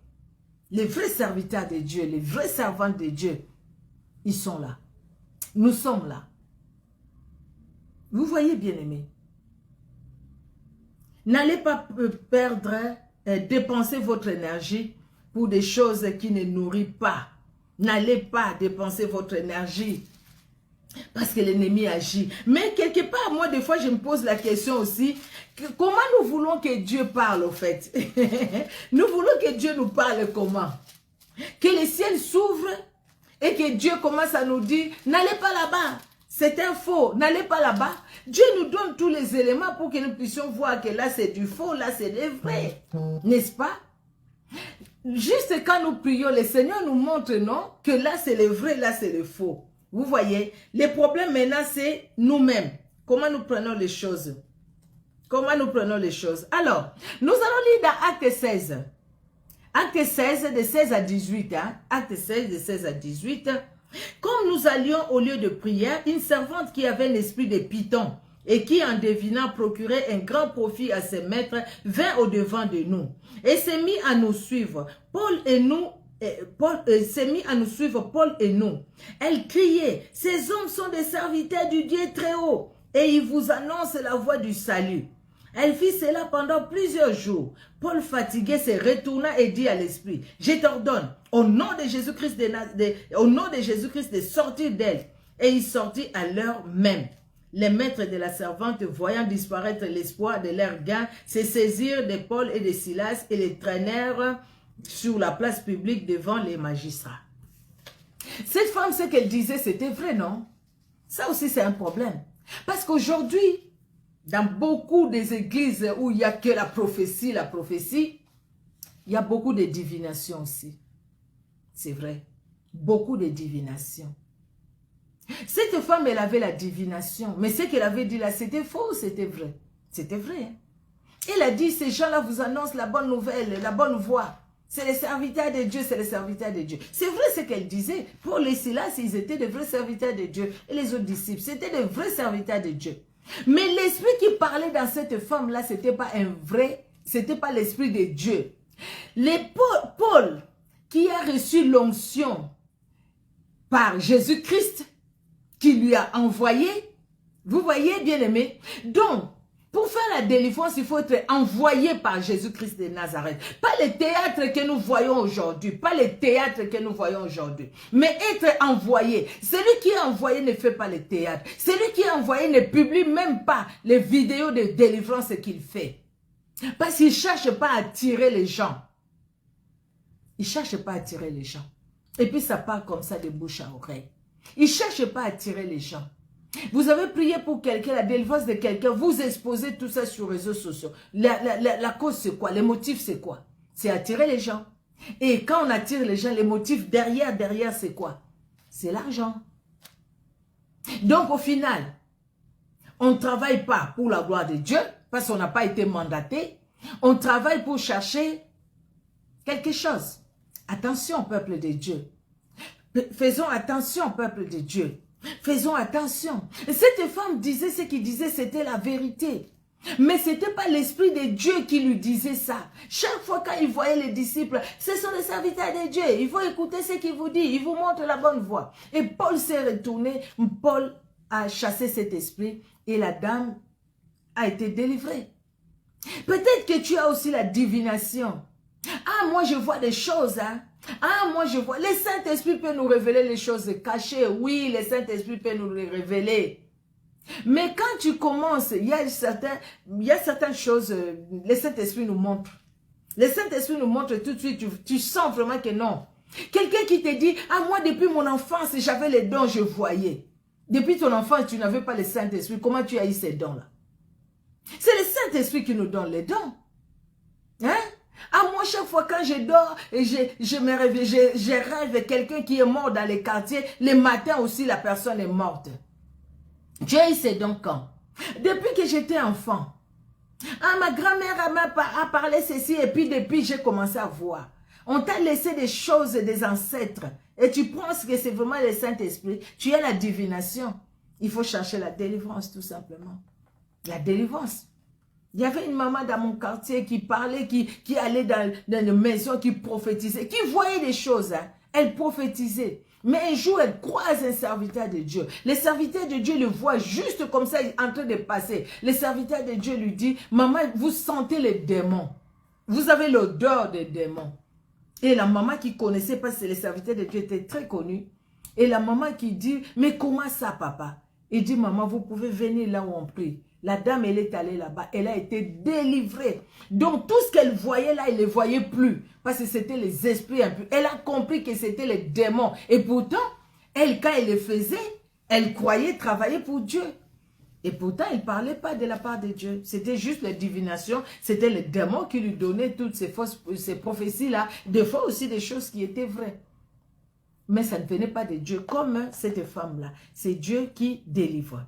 Les vrais serviteurs de Dieu, les vrais servants de Dieu, ils sont là. Nous sommes là. Vous voyez, bien-aimés, n'allez pas perdre, dépenser votre énergie pour des choses qui ne nourrissent pas. N'allez pas dépenser votre énergie parce que l'ennemi agit. Mais quelque part, moi, des fois, je me pose la question aussi, comment nous voulons que Dieu parle, au fait? Nous voulons que Dieu nous parle comment? Que le ciel s'ouvre et que Dieu commence à nous dire, n'allez pas là-bas. C'est un faux, n'allez pas là-bas. Dieu nous donne tous les éléments pour que nous puissions voir que là c'est du faux, là c'est du vrai. N'est-ce pas? juste quand nous prions, le Seigneur nous montre, non, que là c'est le vrai, là c'est le faux. Vous voyez, le problème maintenant c'est nous-mêmes. Comment nous prenons les choses? Comment nous prenons les choses? Alors, nous allons lire dans Acte 16. Acte 16, de 16 à 18. Hein? Acte 16, de 16 à 18. Comme nous allions au lieu de prière, une servante qui avait l'esprit de Python et qui, en devinant, procurait un grand profit à ses maîtres, vint au-devant de nous et s'est mis à nous suivre. Paul s'est mis à nous suivre, Paul et nous. Elle criait, « Ces hommes sont des serviteurs du Dieu très haut, et ils vous annoncent la voie du salut. » Elle fit cela pendant plusieurs jours. Paul, fatigué, se retourna et dit à l'esprit, « Je t'ordonne, au nom de Jésus-Christ de sortir d'elle. » Et il sortit à l'heure même. Les maîtres de la servante, voyant disparaître l'espoir de leur gain, se saisirent de Paul et de Silas et les traînèrent sur la place publique devant les magistrats. Cette femme, ce qu'elle disait, c'était vrai, non? Ça aussi, c'est un problème. Parce qu'aujourd'hui, dans beaucoup des églises où il n'y a que la prophétie, il y a beaucoup de divination aussi. C'est vrai. Beaucoup de divination. Cette femme, elle avait la divination. Mais ce qu'elle avait dit là, c'était faux ou c'était vrai? C'était vrai. Hein? Elle a dit, ces gens-là vous annoncent la bonne nouvelle, la bonne voie. C'est les serviteurs de Dieu, c'est les serviteurs de Dieu. C'est vrai ce qu'elle disait. Pour les Silas, ils étaient de vrais serviteurs de Dieu. Et les autres disciples, c'était de vrais serviteurs de Dieu. Mais l'esprit qui parlait dans cette femme-là, ce n'était pas un vrai, ce n'était pas l'esprit de Dieu. Paul, qui a reçu l'onction par Jésus-Christ, qui lui a envoyé, vous voyez, bien aimé. Donc, pour faire la délivrance, il faut être envoyé par Jésus-Christ de Nazareth. Pas les théâtres que nous voyons aujourd'hui, pas les théâtres que nous voyons aujourd'hui, mais être envoyé. Celui qui est envoyé ne fait pas les théâtres. Celui qui est envoyé ne publie même pas les vidéos de délivrance qu'il fait. Parce qu'il ne cherche pas à attirer les gens. Il ne cherche pas à attirer les gens. Et puis ça part comme ça de bouche à oreille. Il ne cherche pas à attirer les gens. Vous avez prié pour quelqu'un, la délivrance de quelqu'un, vous exposez tout ça sur les réseaux sociaux. La cause c'est quoi? Les motifs c'est quoi? C'est attirer les gens. Et quand on attire les gens, les motifs derrière c'est quoi? C'est l'argent. Donc au final, on ne travaille pas pour la gloire de Dieu, parce qu'on n'a pas été mandaté. On travaille pour chercher quelque chose. Attention, peuple de Dieu. Faisons attention, peuple de Dieu. Faisons attention. Cette femme disait ce qu'il disait, c'était la vérité. Mais ce n'était pas l'Esprit de Dieu qui lui disait ça. Chaque fois quand il voyait les disciples, ce sont les serviteurs de Dieu. Il faut écouter ce qu'il vous dit. Il vous montre la bonne voie. Et Paul s'est retourné. Paul a chassé cet esprit et la dame a été délivrée. Peut-être que tu as aussi la divination. Ah, moi je vois des choses, hein. Ah, moi je vois. Le Saint-Esprit peut nous révéler les choses cachées. Oui, le Saint-Esprit peut nous les révéler. Mais quand tu commences, il y a certaines choses, le Saint-Esprit nous montre. Le Saint-Esprit nous montre tout de suite, tu sens vraiment que non. Quelqu'un qui te dit, ah moi depuis mon enfance, j'avais les dons, je voyais. Depuis ton enfance, tu n'avais pas le Saint-Esprit. Comment tu as eu ces dons-là? C'est le Saint-Esprit qui nous donne les dons. Hein? Ah, moi, chaque fois quand je dors, et je rêve quelqu'un qui est mort dans les quartiers. Le matin aussi, la personne est morte. Tu as eu ces dons quand? Depuis que j'étais enfant. Ah, ma grand-mère a parlé ceci et puis depuis, j'ai commencé à voir. On t'a laissé des choses des ancêtres et tu penses que c'est vraiment le Saint-Esprit. Tu as la divination. Il faut chercher la délivrance tout simplement. La délivrance. Il y avait une maman dans mon quartier qui parlait, qui allait dans une maison, qui prophétisait, qui voyait des choses. Hein. Elle prophétisait. Mais un jour, elle croise un serviteur de Dieu. Le serviteur de Dieu le voit juste comme ça, en train de passer. Le serviteur de Dieu lui dit, maman, vous sentez les démons. Vous avez l'odeur des démons. Et la maman qui connaissait, parce que le serviteur de Dieu était très connu. Et la maman qui dit, mais comment ça, papa? Il dit, maman, vous pouvez venir là où on prie. La dame, elle est allée là-bas. Elle a été délivrée. Donc, tout ce qu'elle voyait là, elle ne le voyait plus. Parce que c'était les esprits impurs. Elle a compris que c'était les démons. Et pourtant, elle, quand elle le faisait, elle croyait travailler pour Dieu. Et pourtant, il ne parlait pas de la part de Dieu. C'était juste la divination. C'était le démon qui lui donnait toutes ces prophéties-là. Des fois aussi des choses qui étaient vraies. Mais ça ne venait pas de Dieu. Comme cette femme-là. C'est Dieu qui délivre.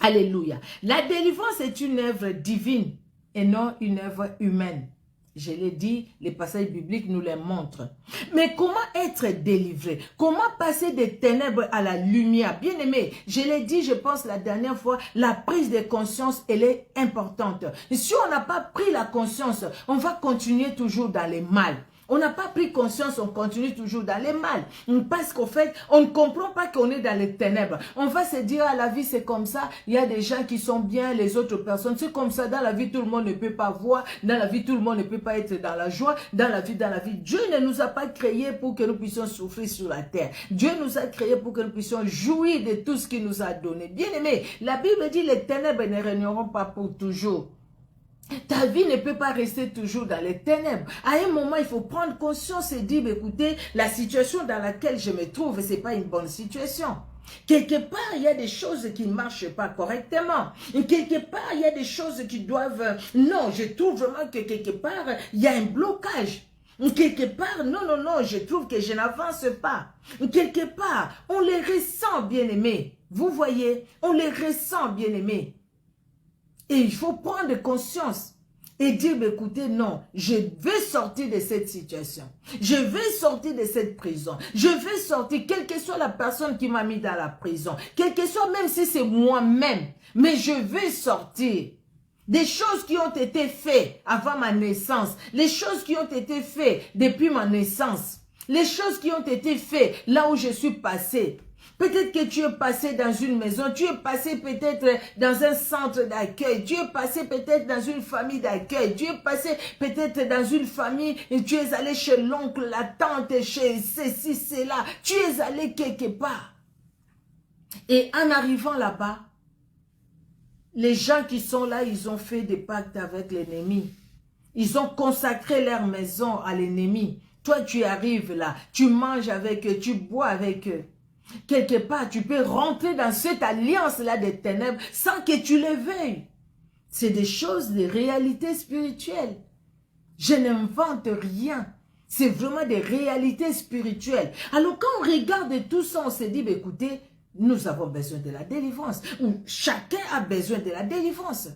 Alléluia. La délivrance est une œuvre divine et non une œuvre humaine. Je l'ai dit, les passages bibliques nous les montrent. Mais comment être délivré? Comment passer des ténèbres à la lumière? Bien aimé, je l'ai dit, je pense la dernière fois, la prise de conscience, elle est importante. Si on n'a pas pris la conscience, on va continuer toujours dans les mal. On n'a pas pris conscience, on continue toujours dans les mal. Parce qu'au fait, on ne comprend pas qu'on est dans les ténèbres. On va se dire, ah, la vie c'est comme ça, il y a des gens qui sont bien, les autres personnes, c'est comme ça. Dans la vie, tout le monde ne peut pas voir. Dans la vie, tout le monde ne peut pas être dans la joie. Dans la vie. Dieu ne nous a pas créés pour que nous puissions souffrir sur la terre. Dieu nous a créés pour que nous puissions jouir de tout ce qu'il nous a donné. Bien aimé, la Bible dit, les ténèbres ne régneront pas pour toujours. Ta vie ne peut pas rester toujours dans les ténèbres. À un moment, il faut prendre conscience et dire, écoutez, la situation dans laquelle je me trouve, ce n'est pas une bonne situation. Quelque part, il y a des choses qui ne marchent pas correctement. Quelque part, il y a des choses qui doivent... Non, je trouve vraiment que quelque part, il y a un blocage. Quelque part, non, je trouve que je n'avance pas. Quelque part, on les ressent, bien-aimés. Vous voyez, on les ressent, bien-aimés. Et il faut prendre conscience et dire, écoutez, non, je vais sortir de cette situation. Je vais sortir de cette prison. Je vais sortir, quelle que soit la personne qui m'a mis dans la prison. Quelle que soit, même si c'est moi-même. Mais je vais sortir. Des choses qui ont été faites avant ma naissance. Les choses qui ont été faites depuis ma naissance. Les choses qui ont été faites là où je suis passé. Peut-être que tu es passé dans une maison, tu es passé peut-être dans un centre d'accueil, tu es passé peut-être dans une famille d'accueil, tu es passé peut-être dans une famille et tu es allé chez l'oncle, la tante, chez ceci, cela, tu es allé quelque part. Et en arrivant là-bas, les gens qui sont là, ils ont fait des pactes avec l'ennemi. Ils ont consacré leur maison à l'ennemi. Toi, tu arrives là, tu manges avec eux, tu bois avec eux. Quelque part, tu peux rentrer dans cette alliance-là des ténèbres sans que tu le veuilles. C'est des choses, des réalités spirituelles. Je n'invente rien. C'est vraiment des réalités spirituelles. Alors quand on regarde tout ça, on se dit, bah, écoutez, nous avons besoin de la délivrance. Ou chacun a besoin de la délivrance.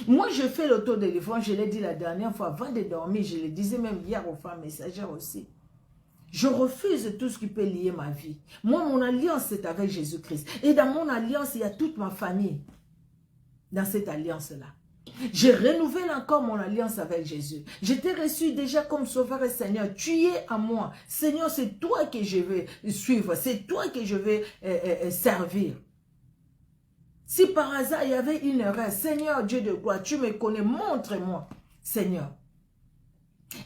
Moi, je fais l'autodélivrance, je l'ai dit la dernière fois, avant de dormir, je le disais même hier aux femmes messagères aussi. Je refuse tout ce qui peut lier ma vie. Moi, mon alliance, c'est avec Jésus-Christ. Et dans mon alliance, il y a toute ma famille. Dans cette alliance-là. Je renouvelle encore mon alliance avec Jésus. Je t'ai reçu déjà comme sauveur et Seigneur. Tu es à moi. Seigneur, c'est toi que je vais suivre. C'est toi que je vais servir. Si par hasard, il y avait une erreur, Seigneur Dieu de gloire, tu me connais, montre-moi, Seigneur.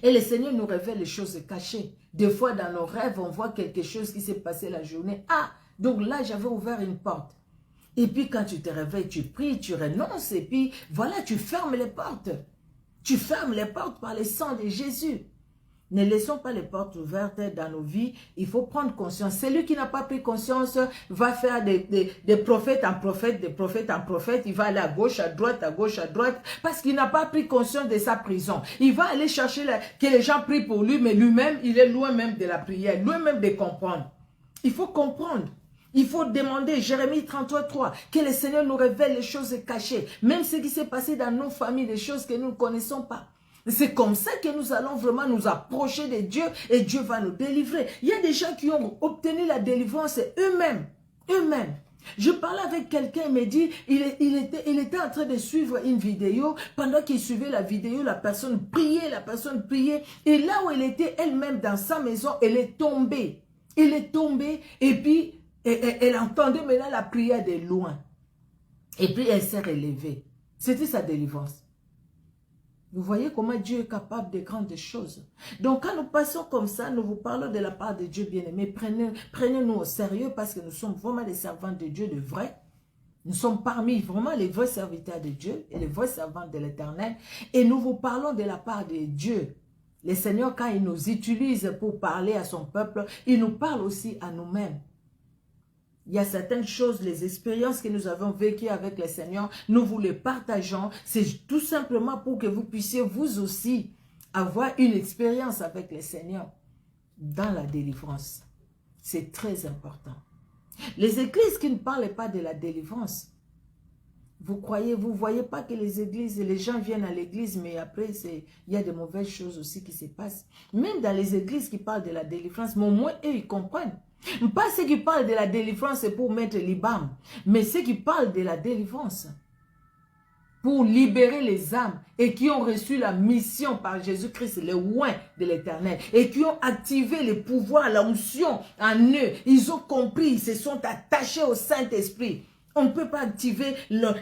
Et le Seigneur nous révèle les choses cachées. Des fois, dans nos rêves, on voit quelque chose qui s'est passé la journée. Ah, donc là, j'avais ouvert une porte. Et puis, quand tu te réveilles, tu pries, tu renonces. Et puis, voilà, tu fermes les portes. Tu fermes les portes par le sang de Jésus. Ne laissons pas les portes ouvertes dans nos vies. Il faut prendre conscience. Celui qui n'a pas pris conscience va faire des prophètes en prophètes, des prophètes en prophètes. Il va aller à gauche, à droite, parce qu'il n'a pas pris conscience de sa prison. Il va aller chercher que les gens prient pour lui, mais lui-même, il est loin même de la prière, loin même de comprendre. Il faut comprendre. Il faut demander, Jérémie 33:3, que le Seigneur nous révèle les choses cachées. Même ce qui s'est passé dans nos familles, des choses que nous ne connaissons pas. C'est comme ça que nous allons vraiment nous approcher de Dieu et Dieu va nous délivrer. Il y a des gens qui ont obtenu la délivrance eux-mêmes. Eux-mêmes. Je parlais avec quelqu'un, il me dit, il était en train de suivre une vidéo. Pendant qu'il suivait la vidéo, la personne priait. Et là où elle était elle-même dans sa maison, elle est tombée. Elle est tombée et puis elle entendait maintenant la prière de loin. Et puis elle s'est relevée. C'était sa délivrance. Vous voyez comment Dieu est capable de grandes choses. Donc quand nous passons comme ça, nous vous parlons de la part de Dieu bien-aimé. Prenez-nous au sérieux parce que nous sommes vraiment des servants de Dieu de vrai. Nous sommes parmi vraiment les vrais serviteurs de Dieu et les vrais servants de l'Éternel. Et nous vous parlons de la part de Dieu. Le Seigneur, quand il nous utilise pour parler à son peuple, il nous parle aussi à nous-mêmes. Il y a certaines choses, les expériences que nous avons vécues avec le Seigneur, nous vous les partageons. C'est tout simplement pour que vous puissiez vous aussi avoir une expérience avec le Seigneur dans la délivrance. C'est très important. Les églises qui ne parlent pas de la délivrance, vous voyez pas que les églises, les gens viennent à l'église, mais après, il y a de mauvaises choses aussi qui se passent. Même dans les églises qui parlent de la délivrance, mais au moins, eux, ils comprennent. Pas ceux qui parlent de la délivrance, c'est pour mettre l'IBAM, mais ceux qui parlent de la délivrance, pour libérer les âmes, et qui ont reçu la mission par Jésus-Christ, le oint de l'Éternel, et qui ont activé les pouvoirs, l'onction en eux. Ils ont compris, ils se sont attachés au Saint-Esprit. On ne peut pas activer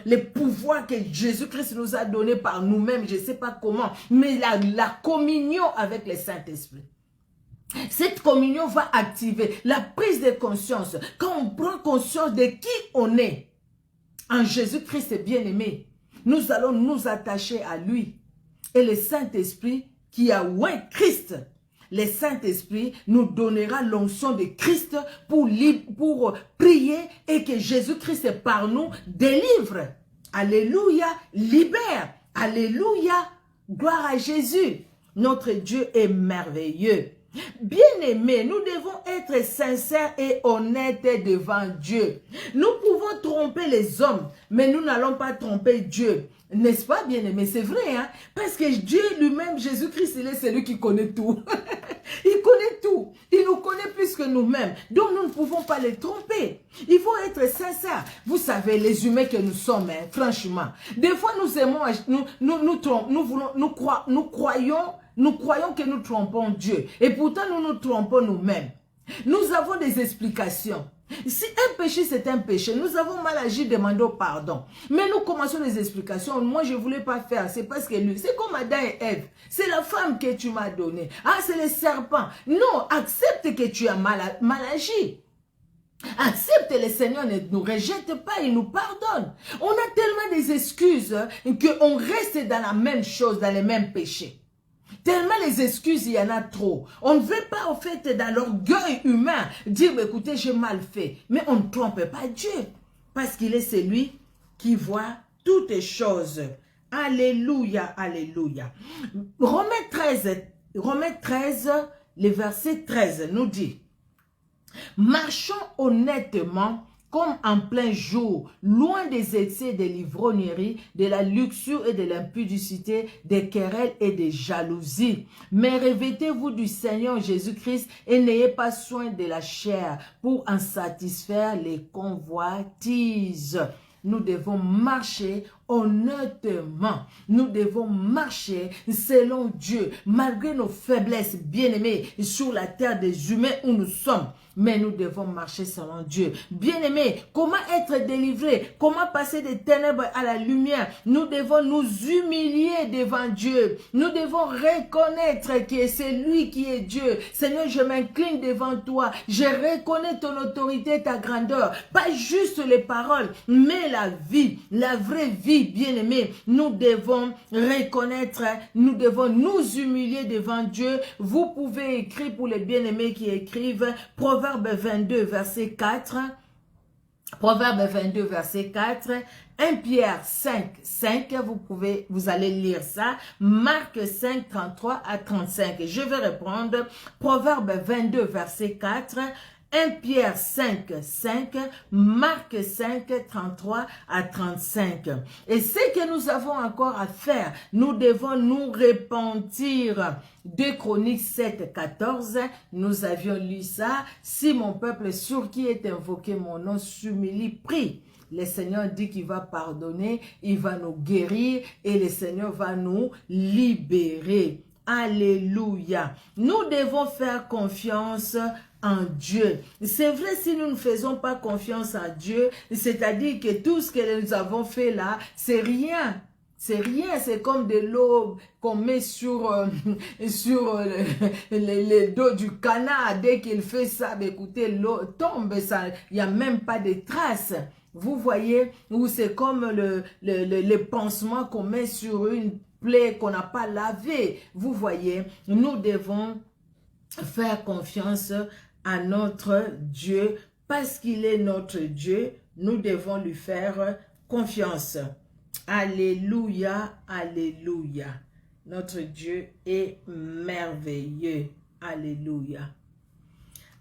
les pouvoirs que Jésus-Christ nous a donnés par nous-mêmes, je ne sais pas comment, mais la communion avec le Saint-Esprit. Cette communion va activer la prise de conscience. Quand on prend conscience de qui on est, en Jésus-Christ bien-aimé, nous allons nous attacher à lui. Et le Saint-Esprit qui a oint Christ, le Saint-Esprit nous donnera l'onction de Christ pour prier et que Jésus-Christ par nous délivre. Alléluia, libère. Alléluia, gloire à Jésus. Notre Dieu est merveilleux. Bien-aimés, nous devons être sincères et honnêtes devant Dieu. Nous pouvons tromper les hommes, mais nous n'allons pas tromper Dieu. N'est-ce pas, bien-aimés? C'est vrai, hein? Parce que Dieu lui-même, Jésus-Christ, il est celui qui connaît tout. Il connaît tout. Il nous connaît plus que nous-mêmes. Donc, nous ne pouvons pas les tromper. Il faut être sincère. Vous savez, les humains que nous sommes, hein, franchement. Des fois, nous aimons, nous croyons que nous trompons Dieu. Et pourtant, nous nous trompons nous-mêmes. Nous avons des explications. Si un péché, c'est un péché, nous avons mal agi, demandons pardon. Mais nous commençons les explications. Moi, je ne voulais pas faire. C'est parce que lui, c'est comme Adam et Ève. C'est la femme que tu m'as donnée. Ah, c'est le serpent. Non, accepte que tu as mal agi. Accepte, le Seigneur ne nous rejette pas, il nous pardonne. On a tellement des excuses qu'on reste dans la même chose, dans les mêmes péchés. Tellement les excuses, il y en a trop. On ne veut pas, en fait, dans l'orgueil humain, dire, écoutez, j'ai mal fait. Mais on ne trompe pas Dieu. Parce qu'il est celui qui voit toutes choses. Alléluia, alléluia. Romains 13, le verset 13 nous dit, marchons honnêtement comme en plein jour, loin des excès de l'ivrognerie, de la luxure et de l'impudicité, des querelles et des jalousies. Mais revêtez-vous du Seigneur Jésus-Christ et n'ayez pas soin de la chair pour en satisfaire les convoitises. Nous devons marcher honnêtement. Nous devons marcher selon Dieu, malgré nos faiblesses, bien-aimés, sur la terre des humains où nous sommes. Mais nous devons marcher selon Dieu. Bien-aimés, comment être délivrés? Comment passer des ténèbres à la lumière? Nous devons nous humilier devant Dieu. Nous devons reconnaître que c'est lui qui est Dieu. Seigneur, je m'incline devant toi. Je reconnais ton autorité, ta grandeur. Pas juste les paroles, mais la vie, la vraie vie, bien-aimés. Nous devons reconnaître, nous devons nous humilier devant Dieu. Vous pouvez écrire pour les bien-aimés qui écrivent Proverbe 22, verset 4. Proverbe 22, verset 4. 1 Pierre 5, 5. Vous allez lire ça. Marc 5, 33 à 35. Je vais répondre. Proverbe 22, verset 4. 1 Pierre 5, 5, Marc 5, 33 à 35. Et ce que nous avons encore à faire, nous devons nous repentir. 2 Chroniques 7, 14, nous avions lu ça. Si mon peuple sur qui est invoqué mon nom s'humilie, prie. Le Seigneur dit qu'il va pardonner, il va nous guérir et le Seigneur va nous libérer. Alléluia. Nous devons faire confiance en Dieu. C'est vrai, si nous ne faisons pas confiance en Dieu, c'est-à-dire que tout ce que nous avons fait là, c'est rien. C'est rien, c'est comme de l'eau qu'on met sur le dos du canard. Dès qu'il fait ça, écoutez, l'eau tombe, il n'y a même pas de traces. Vous voyez, ou c'est comme le pansement qu'on met sur une plaie qu'on n'a pas lavée. Vous voyez, nous devons faire confiance à notre Dieu parce qu'il est notre Dieu, nous devons lui faire confiance. Alléluia, alléluia. Notre Dieu est merveilleux. Alléluia.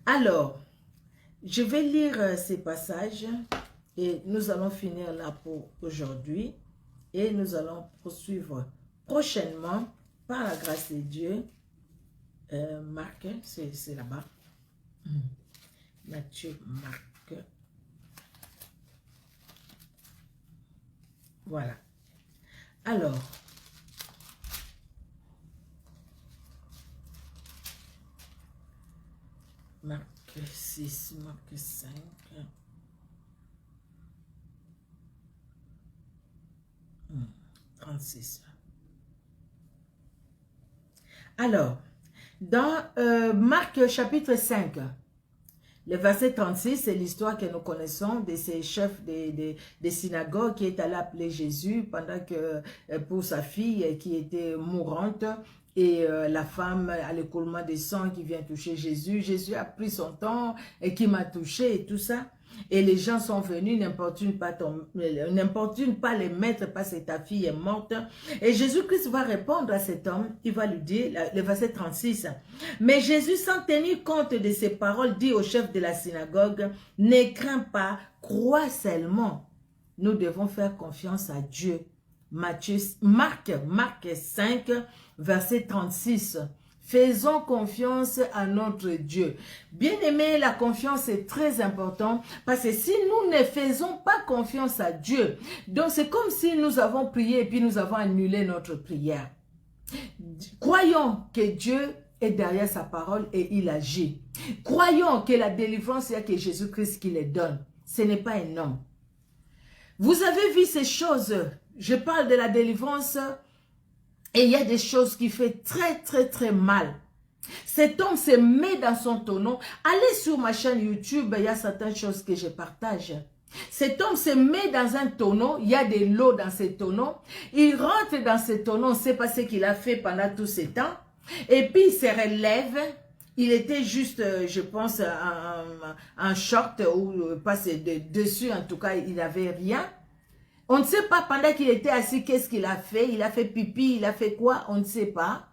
Alors, je vais lire ces passages et nous allons finir là pour aujourd'hui. Et nous allons poursuivre prochainement, par la grâce de Dieu. Marc, c'est là-bas. Matthieu, Marc. Voilà. Alors, Marc 6, Marc 5. Hmm, 36. Alors, dans Marc chapitre 5, le verset 36, c'est l'histoire que nous connaissons de ces chefs des synagogues qui est allé appeler Jésus pendant que pour sa fille qui était mourante et la femme à l'écoulement des sangs qui vient toucher Jésus. Jésus a pris son temps et qui m'a touché et tout ça. Et les gens sont venus, n'importune pas les maîtres parce que ta fille est morte. Et Jésus-Christ va répondre à cet homme, il va lui dire, le verset 36, « Mais Jésus, sans tenir compte de ces paroles, dit au chef de la synagogue, « Ne crains pas, crois seulement. » Nous devons faire confiance à Dieu. Marc 5, verset 36. Faisons confiance à notre Dieu. Bien-aimé, la confiance est très importante parce que si nous ne faisons pas confiance à Dieu, donc c'est comme si nous avons prié et puis nous avons annulé notre prière. Croyons que Dieu est derrière sa parole et il agit. Croyons que la délivrance, il y a que Jésus-Christ qui les donne. Ce n'est pas un homme. Vous avez vu ces choses. Je parle de la délivrance. Et il y a des choses qui font très mal. Cet homme se met dans son tonneau. Allez sur ma chaîne YouTube, il y a certaines choses que je partage. Cet homme se met dans un tonneau, il y a de l'eau dans ce tonneau. Il rentre dans ce tonneau, on ne sait pas ce qu'il a fait pendant tout ce temps. Et puis il se relève. Il était juste, je pense, en short ou pas dessus, en tout cas, il n'avait rien. On ne sait pas pendant qu'il était assis, qu'est-ce qu'il a fait. Il a fait pipi, il a fait quoi, on ne sait pas.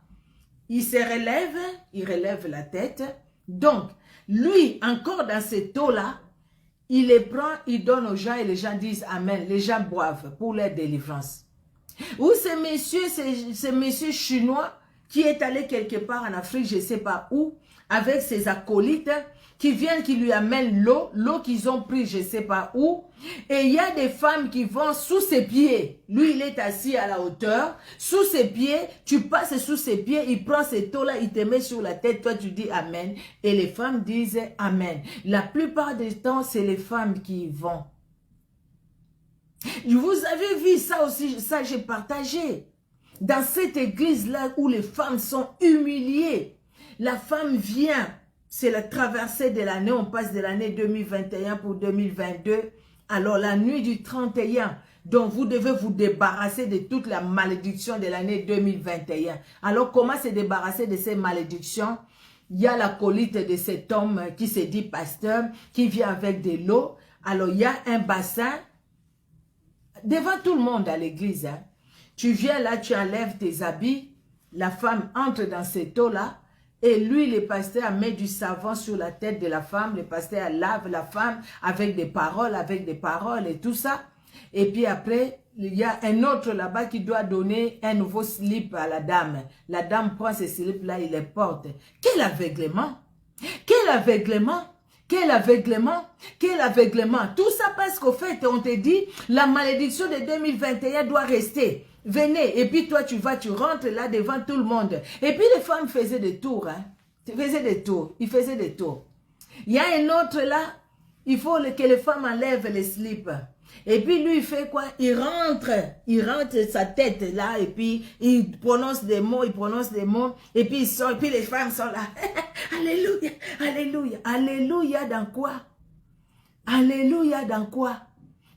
Il se relève, il relève la tête. Donc, lui, encore dans cette eau-là, il les prend, il donne aux gens et les gens disent Amen. Les gens boivent pour leur délivrance. Ou ce monsieur chinois qui est allé quelque part en Afrique, je ne sais pas où, avec ses acolytes, qui viennent, qui lui amènent l'eau qu'ils ont pris, je ne sais pas où. Et il y a des femmes qui vont sous ses pieds. Lui, il est assis à la hauteur. Sous ses pieds, tu passes sous ses pieds, il prend cette eau-là, il te met sur la tête, toi tu dis Amen. Et les femmes disent Amen. La plupart du temps, c'est les femmes qui y vont. Vous avez vu ça aussi, ça j'ai partagé. Dans cette église-là où les femmes sont humiliées, la femme vient. C'est la traversée de l'année, on passe de l'année 2021 pour 2022. Alors la nuit du 31, donc vous devez vous débarrasser de toute la malédiction de l'année 2021. Alors comment se débarrasser de ces malédictions? Il y a l'acolyte de cet homme qui se dit pasteur, qui vient avec de l'eau. Alors il y a un bassin devant tout le monde à l'église. Hein. Tu viens là, tu enlèves tes habits, la femme entre dans cette eau-là. Et lui, le pasteur met du savon sur la tête de la femme. Le pasteur lave la femme avec des paroles et tout ça. Et puis après, il y a un autre là-bas qui doit donner un nouveau slip à la dame. La dame prend ce slip-là, il les porte. Quel aveuglement! Quel aveuglement! Quel aveuglement! Quel aveuglement! Tout ça parce qu'au fait, on te dit, la malédiction de 2021 doit rester. Venez, et puis toi, tu rentres là devant tout le monde. Et puis les femmes faisaient des tours. Hein. Ils faisaient des tours. Il y a un autre là, il faut que les femmes enlèvent les slips. Et puis lui, il fait quoi? Il rentre sa tête là, et puis il prononce des mots, et puis il sort, et puis les femmes sont là. Alléluia, alléluia, alléluia dans quoi? Alléluia dans quoi?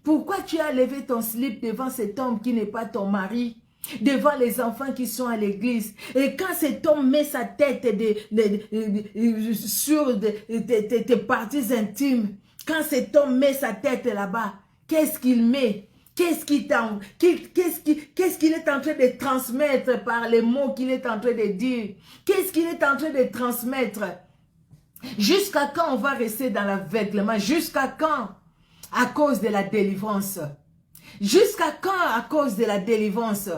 Pourquoi tu as levé ton slip devant cet homme qui n'est pas ton mari? Devant les enfants qui sont à l'église. Et quand cet homme met sa tête sur tes parties intimes, Quand cet homme met sa tête là-bas, qu'est-ce qu'il met? Qu'est-ce qu'il est en train de transmettre par les mots qu'il est en train de dire? Qu'est-ce qu'il est en train de transmettre? Jusqu'à quand on va rester dans l'aveuglement? Jusqu'à quand? À cause de la délivrance. Jusqu'à quand à cause de la délivrance?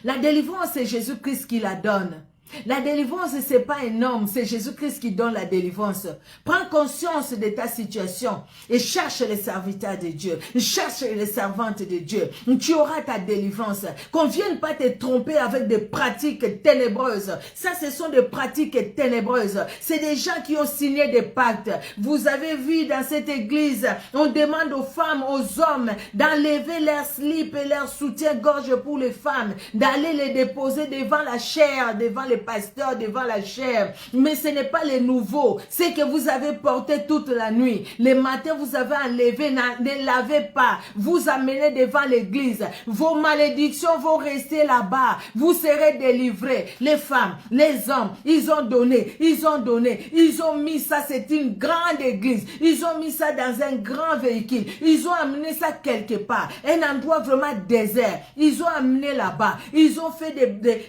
La délivrance, c'est Jésus-Christ qui la donne. La délivrance, ce n'est pas un homme, c'est Jésus-Christ qui donne la délivrance. Prends conscience de ta situation et cherche les serviteurs de Dieu. Cherche les servantes de Dieu. Tu auras ta délivrance. Qu'on ne vienne pas te tromper avec des pratiques ténébreuses. Ça, ce sont des pratiques ténébreuses. C'est des gens qui ont signé des pactes. Vous avez vu dans cette église, on demande aux femmes, aux hommes d'enlever leurs slips et leurs soutiens-gorge pour les femmes, d'aller les déposer devant la chair, devant les pasteurs, devant la chair. Mais ce n'est pas les nouveaux. C'est que vous avez porté toute la nuit. Les matins, vous avez enlevé, ne lavez pas. Vous amenez devant l'église. Vos malédictions vont rester là-bas. Vous serez délivrés. Les femmes, les hommes, ils ont donné, ils ont donné. Ils ont mis ça, c'est une grande église. Ils ont mis ça dans un grand véhicule. Ils ont amené ça quelque part. Un endroit vraiment désert. Ils ont amené là-bas. Ils ont fait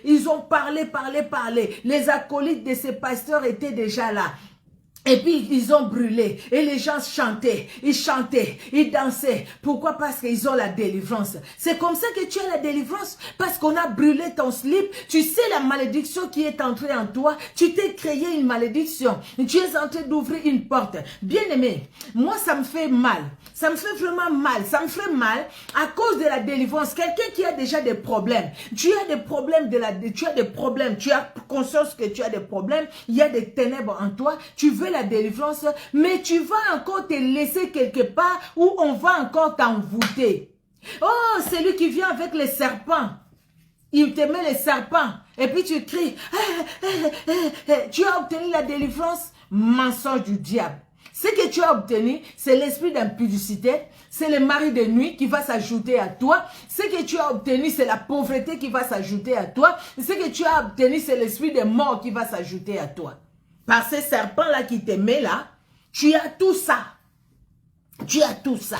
ils ont parlé. Les acolytes de ces pasteurs étaient déjà là. Et puis, ils ont brûlé. Et les gens chantaient. Ils chantaient. Ils dansaient. Pourquoi? Parce qu'ils ont la délivrance. C'est comme ça que tu as la délivrance. Parce qu'on a brûlé ton slip. Tu sais la malédiction qui est entrée en toi. Tu t'es créé une malédiction. Tu es en train d'ouvrir une porte. Bien aimé, moi, ça me fait mal. Ça me fait vraiment mal. Ça me fait mal à cause de la délivrance. Quelqu'un qui a déjà des problèmes. Tu as des problèmes tu as des problèmes. Tu as conscience que tu as des problèmes. Il y a des ténèbres en toi. Tu veux la délivrance, mais tu vas encore te laisser quelque part où on va encore t'envoûter. Oh, c'est lui qui vient avec les serpents. Il te met les serpents. Et puis tu cries. Tu as obtenu la délivrance. Mensonge du diable. Ce que tu as obtenu, c'est l'esprit d'impudicité. C'est le mari de nuit qui va s'ajouter à toi. Ce que tu as obtenu, c'est la pauvreté qui va s'ajouter à toi. Ce que tu as obtenu, c'est l'esprit de mort qui va s'ajouter à toi. Par ces serpents-là qui te met là, tu as tout ça. Tu as tout ça.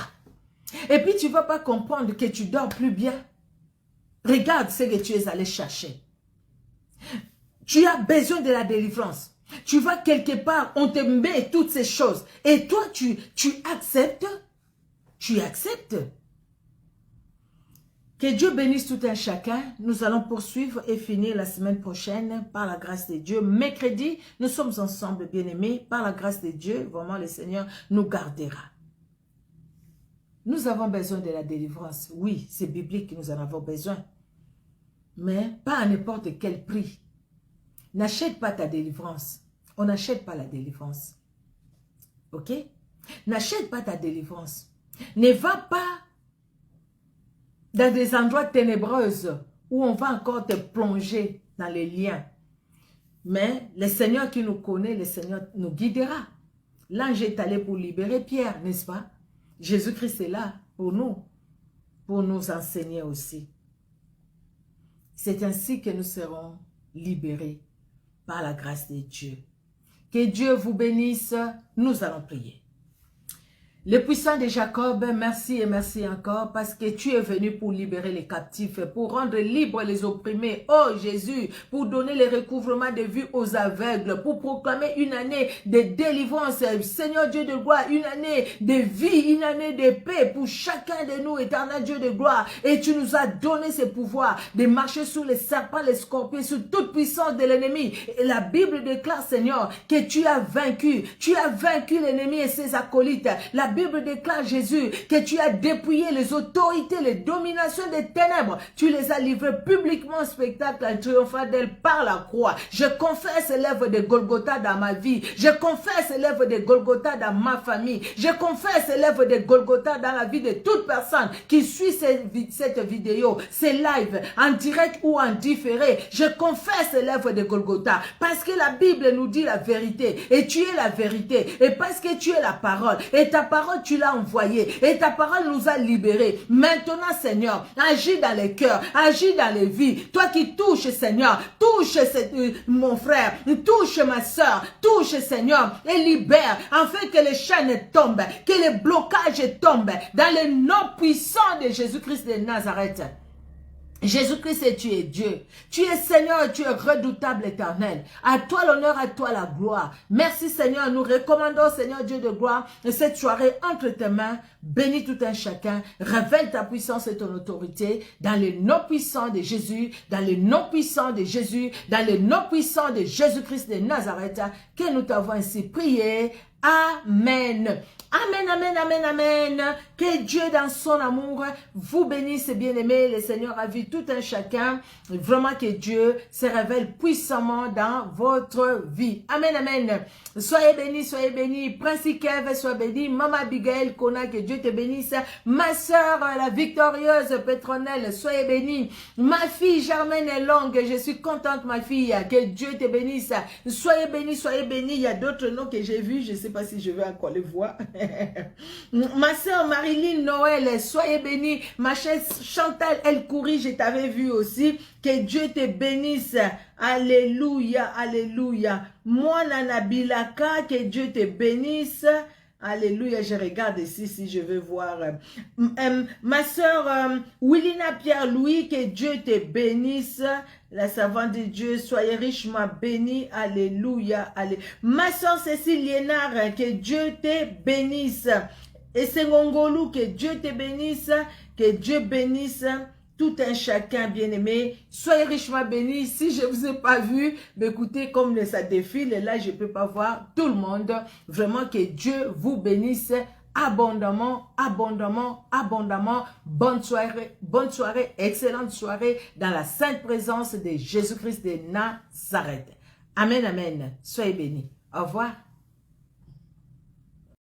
Et puis tu ne vas pas comprendre que tu dors plus bien. Regarde ce que tu es allé chercher. Tu as besoin de la délivrance. Tu vas quelque part, on te met toutes ces choses. Et toi, tu acceptes. Tu acceptes. Que Dieu bénisse tout un chacun. Nous allons poursuivre et finir la semaine prochaine par la grâce de Dieu. Mercredi, nous sommes ensemble, bien-aimés. Par la grâce de Dieu, vraiment le Seigneur nous gardera. Nous avons besoin de la délivrance. Oui, c'est biblique, nous en avons besoin. Mais pas à n'importe quel prix. N'achète pas ta délivrance. On n'achète pas la délivrance. Ok? N'achète pas ta délivrance. Ne va pas dans des endroits ténébreux où on va encore te plonger dans les liens. Mais le Seigneur qui nous connaît, le Seigneur nous guidera. L'ange est allé pour libérer Pierre, n'est-ce pas? Jésus-Christ est là pour nous enseigner aussi. C'est ainsi que nous serons libérés par la grâce de Dieu. Que Dieu vous bénisse. Nous allons prier. Le puissant de Jacob, merci et merci encore parce que tu es venu pour libérer les captifs, pour rendre libres les opprimés. Oh Jésus, pour donner le recouvrement de vue aux aveugles, pour proclamer une année de délivrance. Seigneur Dieu de gloire, une année de vie, une année de paix pour chacun de nous, éternel Dieu de gloire. Et tu nous as donné ce pouvoir de marcher sur les serpents, les scorpions, sur toute puissance de l'ennemi. Et la Bible déclare, Seigneur, que tu as vaincu l'ennemi et ses acolytes. La Bible déclare, Jésus, que tu as dépouillé les autorités, les dominations des ténèbres. Tu les as livrées publiquement en spectacle triomphal par la croix. Je confesse l'œuvre de Golgotha dans ma vie. Je confesse l'œuvre de Golgotha dans ma famille. Je confesse l'œuvre de Golgotha dans la vie de toute personne qui suit cette vidéo, ces lives, en direct ou en différé. Je confesse l'œuvre de Golgotha parce que la Bible nous dit la vérité et tu es la vérité et parce que tu es la parole et ta parole parole, tu l'as envoyée. Et ta parole nous a libérés. Maintenant, Seigneur, agis dans les cœurs, agis dans les vies. Toi qui touches, Seigneur, touche mon frère, touche ma soeur, touche, Seigneur, et libère, afin que les chaînes tombent, que les blocages tombent, dans le nom puissant de Jésus-Christ de Nazareth. Jésus-Christ, tu es Dieu. Tu es Seigneur, tu es redoutable éternel. À toi l'honneur, à toi la gloire. Merci Seigneur, nous recommandons Seigneur Dieu de gloire cette soirée entre tes mains. Bénis tout un chacun. Révèle ta puissance et ton autorité dans le nom puissant de Jésus, dans le nom puissant de Jésus, dans le nom puissant de Jésus-Christ de Nazareth, que nous t'avons ainsi prié. Amen. Amen, amen, amen, amen. Que Dieu dans son amour vous bénisse, bien-aimés. Le Seigneur a vu tout un chacun. Vraiment que Dieu se révèle puissamment dans votre vie. Amen, amen. Soyez bénis, soyez bénis. Prince Kev, sois béni. Maman Abigail Kona, que Dieu te bénisse. Ma soeur, la victorieuse Pétronelle, soyez bénie. Ma fille Germaine est longue. Je suis contente, ma fille. Que Dieu te bénisse. Soyez bénis, soyez bénis. Il y a d'autres noms que j'ai vus. Je ne sais pas si je vais encore les voir. Ma soeur Marilyn Noël, soyez bénie. Ma chère Chantal El Kouri, je t'avais vu aussi. Que Dieu te bénisse. Alléluia, alléluia. Moi, Nana Bilaka, que Dieu te bénisse. Alléluia, je regarde ici si je veux voir. Ma soeur Willina Pierre-Louis, que Dieu te bénisse. La servante de Dieu, soyez richement bénie. Alléluia. Ma soeur Cécile Liénard, que Dieu te bénisse. Et Sengongolou, que Dieu te bénisse. Que Dieu bénisse tout un chacun, bien-aimé. Soyez richement bénis. Si je ne vous ai pas vu, écoutez, comme ça défile, là, je ne peux pas voir tout le monde. Vraiment que Dieu vous bénisse abondamment, abondamment, abondamment. Bonne soirée, excellente soirée dans la sainte présence de Jésus-Christ de Nazareth. Amen, amen. Soyez bénis. Au revoir.